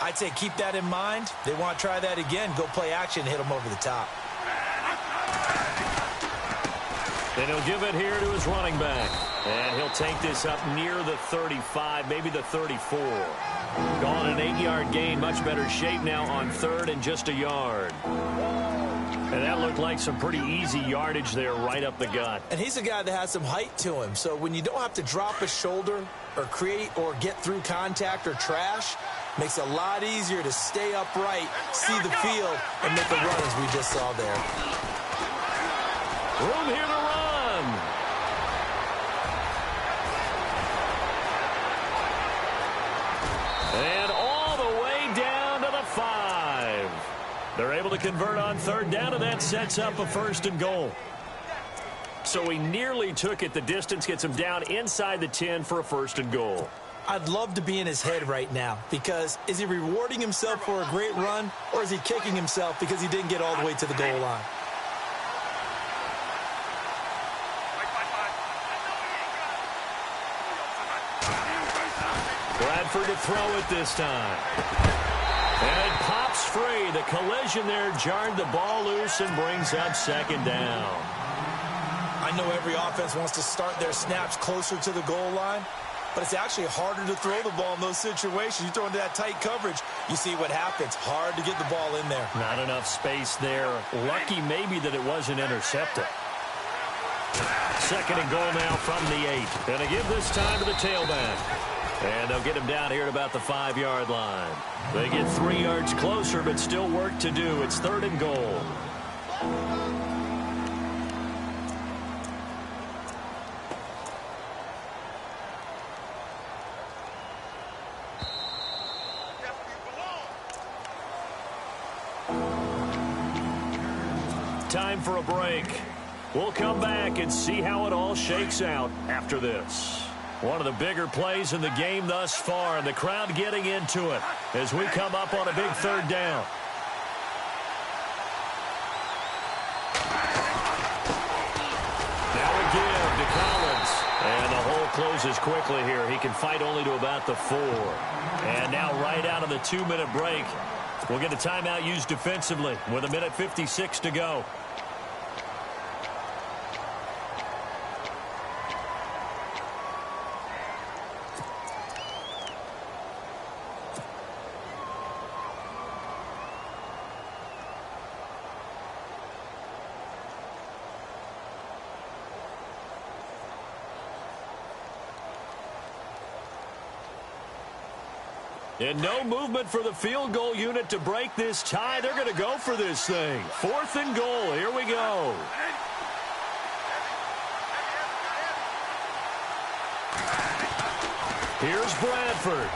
S4: I'd say keep that in mind. They want to try that again. Go play action and hit them over the top.
S3: And he'll give it here to his running back. And he'll take this up near the 35, maybe the 34. Gone an 8-yard gain. Much better shape now on 3rd and just a yard. And that looked like some pretty easy yardage there right up the gut.
S4: And he's a guy that has some height to him. So when you don't have to drop a shoulder or create or get through contact or trash, makes it a lot easier to stay upright, see the field, and make a run as we just saw there.
S3: Room here to run. And all the way down to the 5. They're able to convert on 3rd down, and that sets up a 1st and goal. So he nearly took it the distance, gets him down inside the 10 for a 1st and goal.
S4: I'd love to be in his head right now, because is he rewarding himself for a great run, or is he kicking himself because he didn't get all the way to the goal line?
S3: Bradford to throw it this time. And it pops free. The collision there jarred the ball loose and brings up 2nd down.
S4: I know every offense wants to start their snaps closer to the goal line, but it's actually harder to throw the ball in those situations. You throw into that tight coverage, you see what happens. Hard to get the ball in there.
S3: Not enough space there. Lucky maybe that it wasn't intercepted. Second and goal now from the 8. Going to give this time to the tailback. And they'll get him down here at about the 5-yard line. They get 3 yards closer, but still work to do. It's third and goal. Time for a break. We'll come back and see how it all shakes out after this. One of the bigger plays in the game thus far, and the crowd getting into it as we come up on a big third down. Now again to Collins. And the hole closes quickly here. He can fight only to about the 4. And now right out of the 2-minute break, we'll get a timeout used defensively with 1:56 to go. And no movement for the field goal unit to break this tie. They're going to go for this thing. 4th and goal. Here we go. Here's Bradford.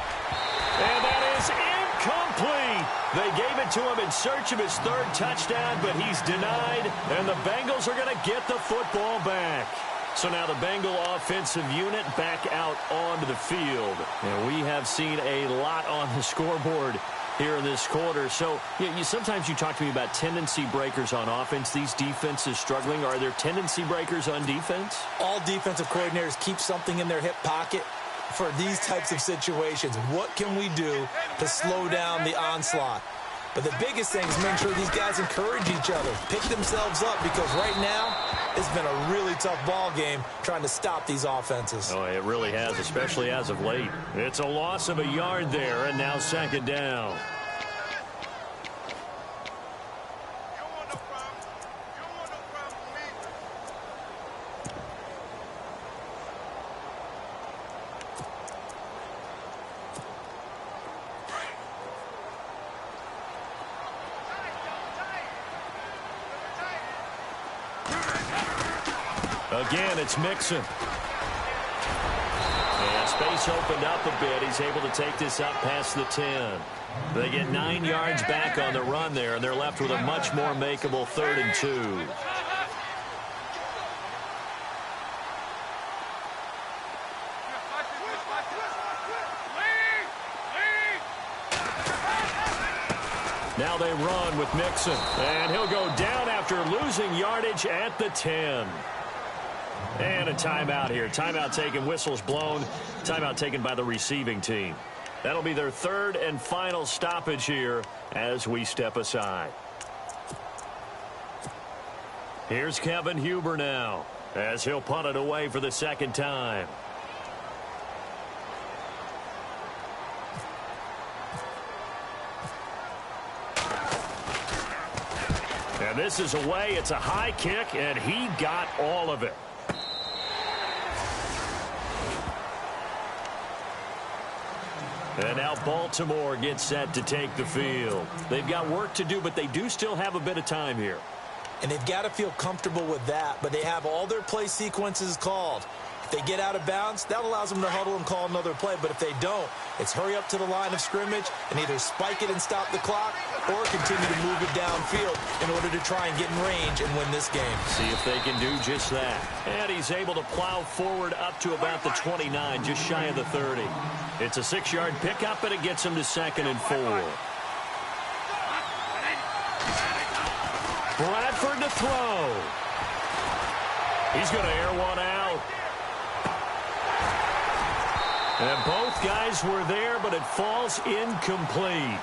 S3: And that is incomplete. They gave it to him in search of his 3rd touchdown, but he's denied. And the Bengals are going to get the football back. So now the Bengal offensive unit back out onto the field. And we have seen a lot on the scoreboard here in this quarter. So sometimes you talk to me about tendency breakers on offense. These defenses struggling. Are there tendency breakers on defense?
S4: All defensive coordinators keep something in their hip pocket for these types of situations. What can we do to slow down the onslaught? But the biggest thing is make sure these guys encourage each other, pick themselves up, because right now it's been a really tough ball game trying to stop these offenses.
S3: Oh, it really has, especially as of late. It's a loss of a yard there, and now 2nd down. Again, it's Mixon. And space opened up a bit. He's able to take this up past the 10. They get 9 yards back on the run there, and they're left with a much more makeable 3rd and 2. Now they run with Mixon. And he'll go down after losing yardage at the 10. And a timeout here. Timeout taken, whistles blown. Timeout taken by the receiving team. That'll be their 3rd and final stoppage here as we step aside. Here's Kevin Huber now as he'll punt it away for the 2nd time. And this is away. It's a high kick, and he got all of it. And now Baltimore gets set to take the field. They've got work to do, but they do still have a bit of time here.
S4: And they've got to feel comfortable with that, but they have all their play sequences called. If they get out of bounds, that allows them to huddle and call another play. But if they don't, it's hurry up to the line of scrimmage and either spike it and stop the clock or continue to move it downfield in order to try and get in range and win this game.
S3: See if they can do just that. And he's able to plow forward up to about the 29, just shy of the 30. It's a 6-yard pickup, and it gets him to 2nd and 4. Bradford to throw. He's going to air one out. And both guys were there, but it falls incomplete.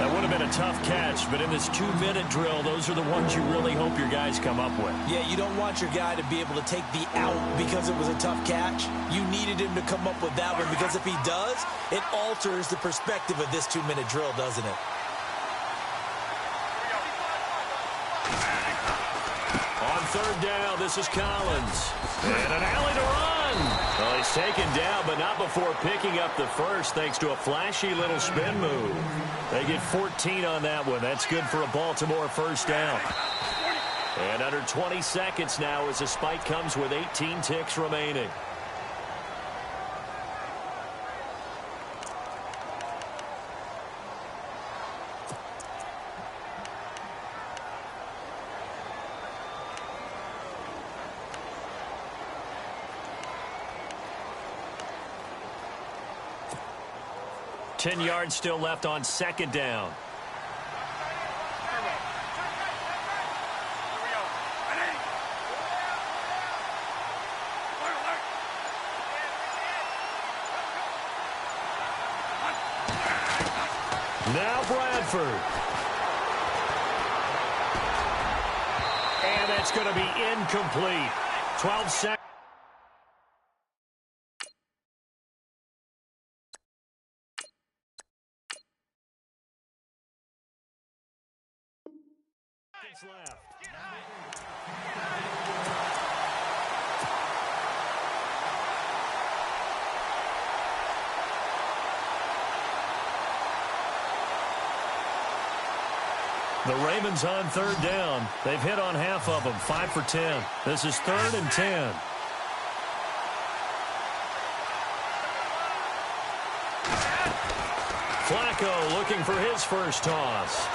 S3: That would have been a tough catch, but in this 2-minute drill, those are the ones you really hope your guys come up with.
S4: Yeah, you don't want your guy to be able to take the out because it was a tough catch. You needed him to come up with that one, because if he does, it alters the perspective of this 2-minute drill, doesn't it?
S3: On third down, this is Collins. And an alley to run. Well, he's taken down, but not before picking up the first, thanks to a flashy little spin move. They get 14 on that one. That's good for a Baltimore first down. And under 20 seconds now as the spike comes with 18 ticks remaining. Ten yards still left on second down. Now Bradford. And it's going to be incomplete. 12 seconds. Left. The Ravens on third down. They've hit on half of them, 5 for 10. This is 3rd and 10. Flacco looking for his first toss.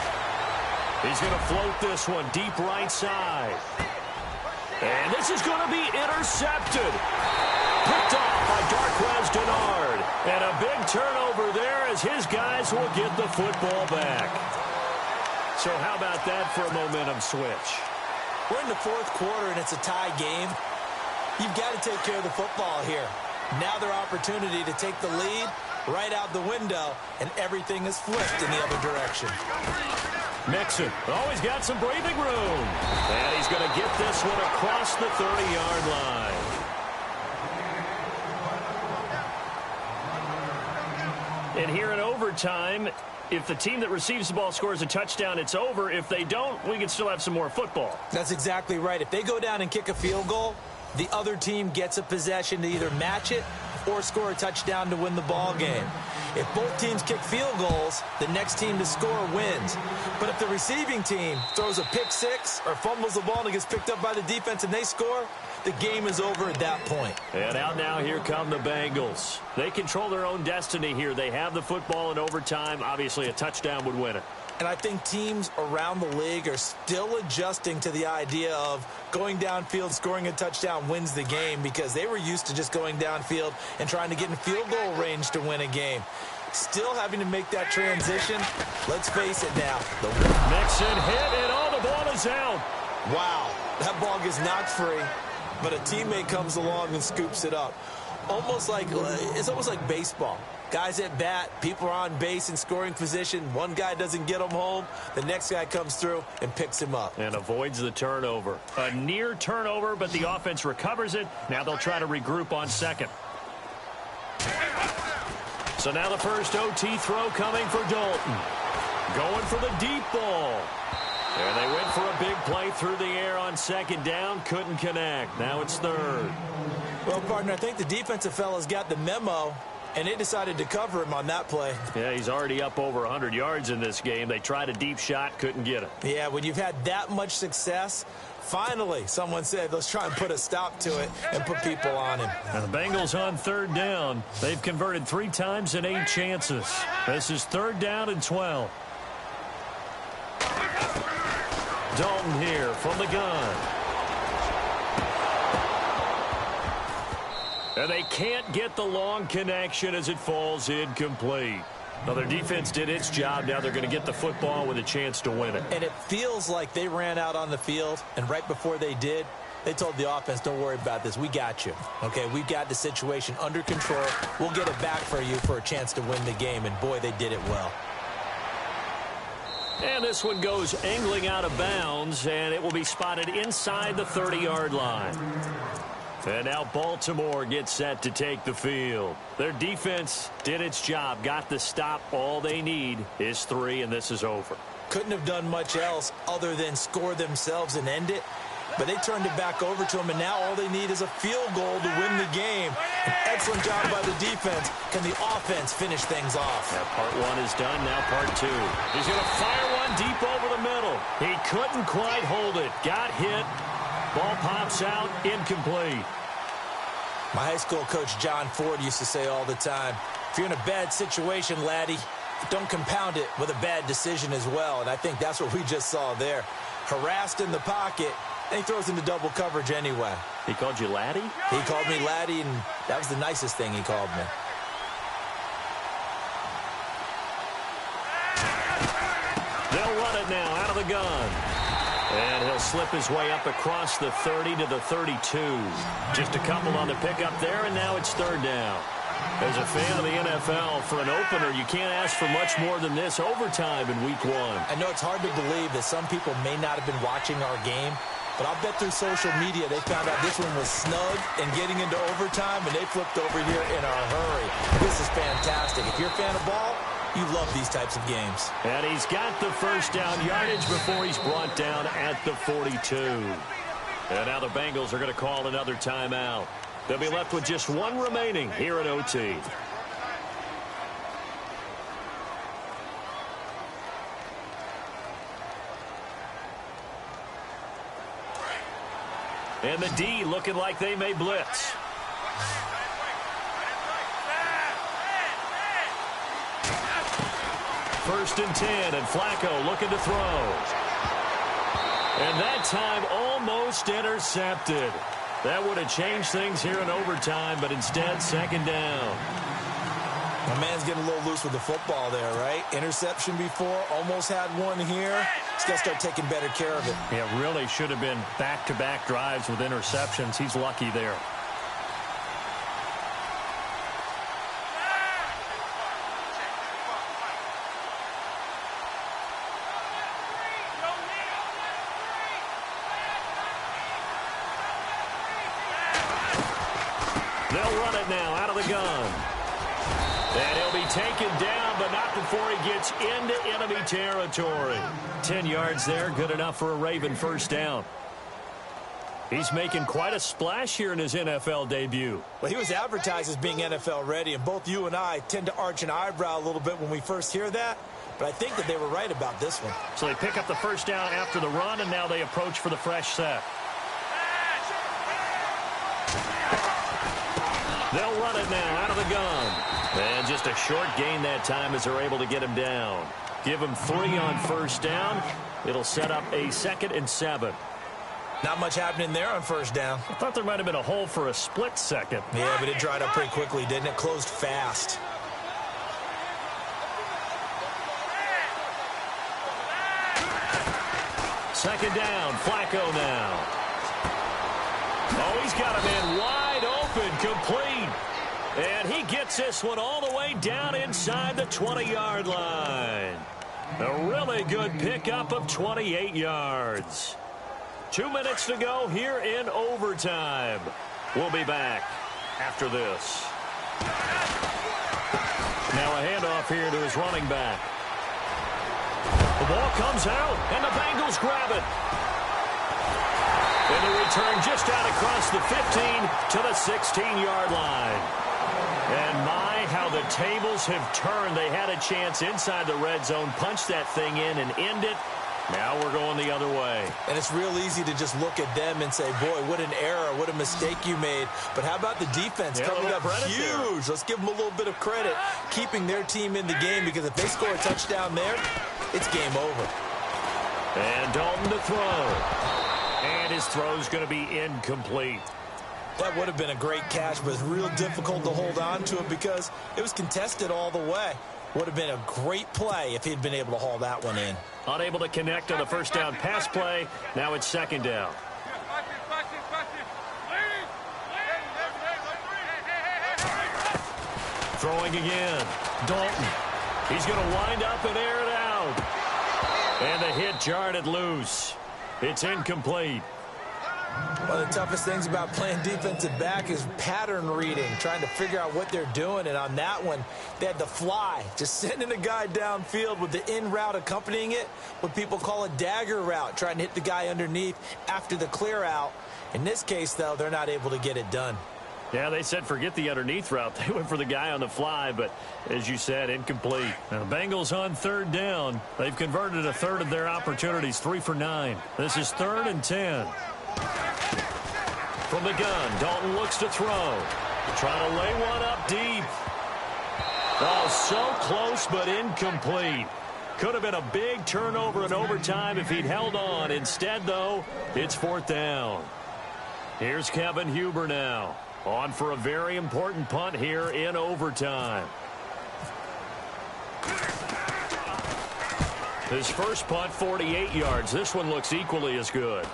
S3: He's going to float this one deep right side. And this is going to be intercepted. Picked off by Darquez Denard. And a big turnover there as his guys will get the football back. So how about that for a momentum switch?
S4: We're in the 4th quarter and it's a tie game. You've got to take care of the football here. Now their opportunity to take the lead right out the window, and everything is flipped in the other direction.
S3: Mixon always got some breathing room. And he's going to get this one across the 30-yard line. And here in overtime, if the team that receives the ball scores a touchdown, it's over. If they don't, we can still have some more football.
S4: That's exactly right. If they go down and kick a field goal, the other team gets a possession to either match it or score a touchdown to win the ball game. If both teams kick field goals, the next team to score wins. But if the receiving team throws a pick six or fumbles the ball and it gets picked up by the defense and they score, the game is over at that point.
S3: And out now, here come the Bengals. They control their own destiny here. They have the football in overtime. Obviously, a touchdown would win it.
S4: And I think teams around the league are still adjusting to the idea of going downfield, scoring a touchdown wins the game, because they were used to just going downfield and trying to get in field goal range to win a game. Still having to make that transition. Let's face it now.
S3: Mixon hit, and the ball is out.
S4: Wow, that ball gets knocked free, but a teammate comes along and scoops it up. It's almost like baseball. Guys at bat, people are on base in scoring position. One guy doesn't get him home. The next guy comes through and picks him up.
S3: And avoids the turnover. A near turnover, but the offense recovers it. Now they'll try to regroup on second. So now the first OT throw coming for Dalton. Going for the deep ball. And they went for a big play through the air on second down. Couldn't connect. Now it's third.
S4: Well, partner, I think the defensive fellas got the memo, and they decided to cover him on that play.
S3: Yeah, he's already up over 100 yards in this game. They tried a deep shot, couldn't get it.
S4: Yeah, when you've had that much success, finally someone said, let's try and put a stop to it and put people on him.
S3: And the Bengals on third down. They've converted 3 times in 8 chances. This is third down and 12. Dalton here from the gun. And they can't get the long connection as it falls incomplete. Now, their defense did its job. Now they're going to get the football with a chance to win it.
S4: And it feels like they ran out on the field, and right before they They told the offense, don't worry about this. We got you. Okay, we've got the situation under control. We'll get it back for you for a chance to win the game. And, boy, they did it well.
S3: And this one goes angling out of bounds, and it will be spotted inside the 30-yard line. And now Baltimore gets set to take the field. Their defense did its job, got the stop. All they need is 3, and this is over.
S4: Couldn't have done much else other than score themselves and end it. But they turned it back over to them, and now all they need is a field goal to win the game. An excellent job by the defense. Can the offense finish things off?
S3: Now part 1 is done, now part 2. He's going to fire one deep over the middle. He couldn't quite hold it. Got hit. Ball pops out, incomplete.
S4: My high school coach, John Ford, used to say all the time, if you're in a bad situation, laddie, don't compound it with a bad decision as well. And I think that's what we just saw there. Harassed in the pocket, and he throws into double coverage anyway.
S3: He called you laddie?
S4: He called me laddie, and that was the nicest thing he called me.
S3: They'll run it now out of the gun. And he'll slip his way up across the 30 to the 32. Just a couple on the pickup there, and now it's 3rd down. As a fan of the NFL, for an opener, you can't ask for much more than this overtime in Week 1.
S4: I know it's hard to believe that some people may not have been watching our game, but I'll bet through social media they found out this one was snug and getting into overtime, and they flipped over here in a hurry. This is fantastic. If you're a fan of ball, you love these types of games.
S3: And he's got the first down yardage before he's brought down at the 42. And now the Bengals are going to call another timeout. They'll be left with just 1 remaining here in OT. And the D looking like they may blitz. First and 10, and Flacco looking to throw. And that time almost intercepted. That would have changed things here in overtime, but instead, 2nd down.
S4: My man's getting a little loose with the football there, right? Interception before, almost had one here. He's got to start taking better care of it.
S3: Yeah, really should have been back-to-back drives with interceptions. He's lucky there. They'll run it now out of the gun. And he'll be taken down, but not before he gets into enemy territory. 10 yards there, good enough for a Raven first down. He's making quite a splash here in his NFL debut.
S4: Well, he was advertised as being NFL ready, and both you and I tend to arch an eyebrow a little bit when we first hear that. But I think that they were right about this one.
S3: So they pick up the first down after the run, and now they approach for the fresh set. They'll run it now out of the gun. And just a short gain that time as they're able to get him down. Give him 3 on first down. It'll set up a 2nd and 7.
S4: Not much happening there on first down.
S3: I thought there might have been a hole for a split second.
S4: Yeah, but it dried up pretty quickly, didn't it? Closed fast.
S3: Second down, Flacco now. Oh, he's got a man wide open, complete. And he gets this one all the way down inside the 20-yard line. A really good pickup of 28 yards. 2 minutes to go here in overtime. We'll be back after this. Now a handoff here to his running back. The ball comes out, and the Bengals grab it. And the return just out across the 15 to the 16-yard line. And my, how the tables have turned. They had a chance inside the red zone, punch that thing in and end it. Now we're going the other way.
S4: And it's real easy to just look at them and say, boy, what an error, what a mistake you made. But how about the defense coming up huge? Let's give them a little bit of credit, keeping their team in the game, because if they score a touchdown there, it's game over.
S3: And Dalton to throw. And his throw's going to be incomplete.
S4: That would have been a great catch, but it's real difficult to hold on to it because it was contested all the way. Would have been a great play if he'd been able to haul that one in.
S3: Unable to connect on the first down pass play. Now it's 2nd down. Throwing again. Dalton. He's going to wind up and air it out. And the hit jarred it loose. It's incomplete.
S4: One of the toughest things about playing defensive back is pattern reading, trying to figure out what they're doing. And on that one, they had to fly, just sending a guy downfield with the in route accompanying it, what people call a dagger route, trying to hit the guy underneath after the clear out. In this case, though, they're not able to get it done.
S3: Yeah, they said forget the underneath route. They went for the guy on the fly, but as you said, incomplete. Now, Bengals on third down. They've converted a third of their opportunities, 3 for 9. This is 3rd and 10. From the gun, Dalton looks to throw. Trying to lay one up deep. Oh, so close, but incomplete. Could have been a big turnover in overtime if he'd held on. Instead, though, it's 4th down. Here's Kevin Huber now. On for a very important punt here in overtime. His first punt, 48 yards. This one looks equally as good.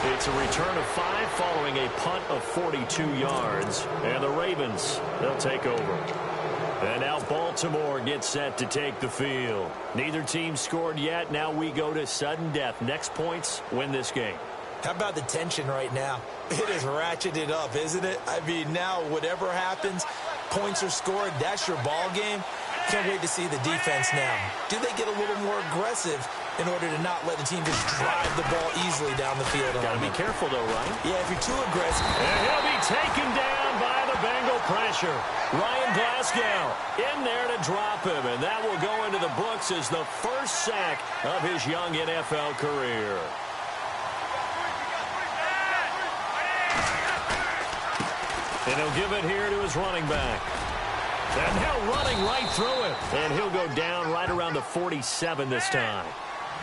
S3: It's a return of 5 following a punt of 42 yards. And the Ravens, they'll take over. And now Baltimore gets set to take the field. Neither team scored yet. Now we go to sudden death. Next points win this game.
S4: How about the tension right now? It is ratcheted up, isn't it? I mean, now whatever happens, points are scored. That's your ball game. Can't wait to see the defense now. Do they get a little more aggressive in order to not let the team just drive the ball easily down the field?
S3: Got to be careful, though, right?
S4: Yeah, if you're too aggressive.
S3: And he'll be taken down by the Bengal pressure. Ryan Glasgow in there to drop him, and that will go into the books as the first sack of his young NFL career. And he'll give it here to his running back. And now running right through it. And he'll go down right around the 47 this time.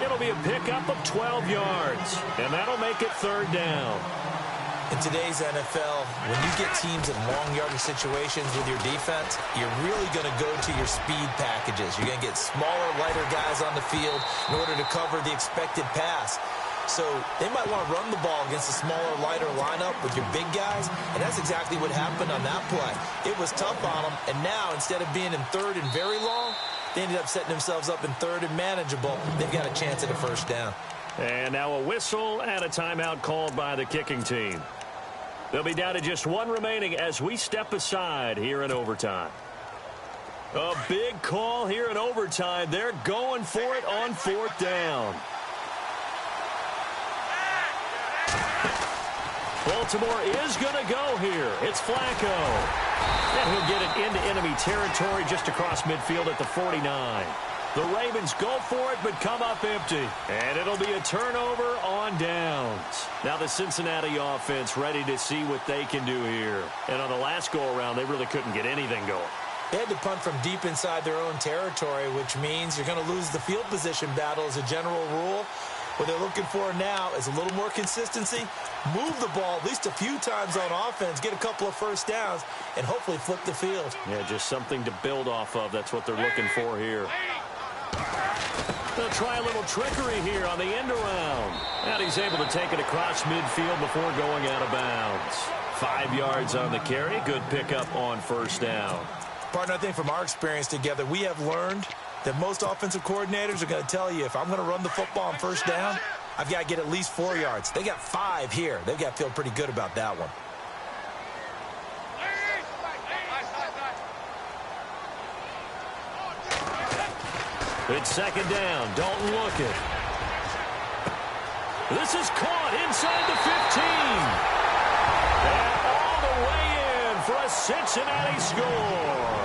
S3: It'll be a pickup of 12 yards. And that'll make it 3rd down.
S4: In today's NFL, when you get teams in long yardage situations with your defense, you're really going to go to your speed packages. You're going to get smaller, lighter guys on the field in order to cover the expected pass. So they might want to run the ball against a smaller, lighter lineup with your big guys, and that's exactly what happened on that play. It was tough on them, and now instead of being in 3rd and very long, they ended up setting themselves up in 3rd and manageable. They've got a chance at a 1st down.
S3: And now a whistle and a timeout called by the kicking team. They'll be down to just 1 remaining as we step aside here in overtime. A big call here in overtime. They're going for it on 4th down. Baltimore is going to go here. It's Flacco. And he'll get it into enemy territory just across midfield at the 49. The Ravens go for it but come up empty. And it'll be a turnover on downs. Now the Cincinnati offense ready to see what they can do here. And on the last go-around, they really couldn't get anything going.
S4: They had to punt from deep inside their own territory, which means you're going to lose the field position battle as a general rule. What they're looking for now is a little more consistency, move the ball at least a few times on offense, get a couple of 1st downs, and hopefully flip the field.
S3: Yeah, just something to build off of. That's what they're looking for here. They'll try a little trickery here on the end around. And he's able to take it across midfield before going out of bounds. 5 yards on the carry. Good pickup on 1st down.
S4: Partner, I think from our experience together, we have learned that most offensive coordinators are going to tell you, if I'm going to run the football on 1st down, I've got to get at least 4 yards. They got 5 here. They've got to feel pretty good about that one.
S3: It's 2nd down. Dalton looking. This is caught inside the 15. And all the way in for a Cincinnati score.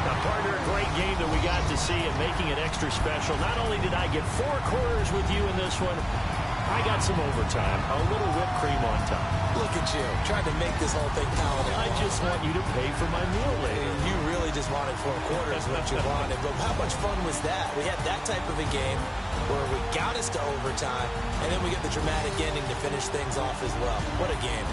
S3: Now, partner, a great game that we got to see and making it extra special. Not only did I get 4 quarters with you in this one, I got some overtime, a little whipped cream on top.
S4: Look at you, trying to make this whole thing palatable.
S3: I just want you to pay for my meal later.
S4: You really just wanted 4 quarters what you wanted. But how much fun was that? We had that type of a game where we got us to overtime, and then we get the dramatic ending to finish things off as well. What a game.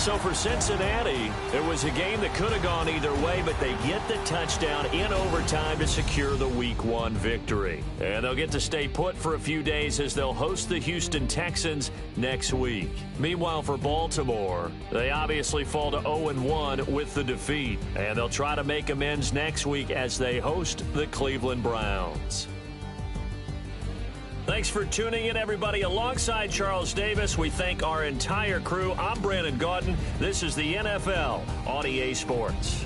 S3: So for Cincinnati, it was a game that could have gone either way, but they get the touchdown in overtime to secure the Week 1 victory. And they'll get to stay put for a few days as they'll host the Houston Texans next week. Meanwhile, for Baltimore, they obviously fall to 0-1 with the defeat, and they'll try to make amends next week as they host the Cleveland Browns. Thanks for tuning in, everybody. Alongside Charles Davis, we thank our entire crew. I'm Brandon Gaudin. This is the NFL on EA Sports.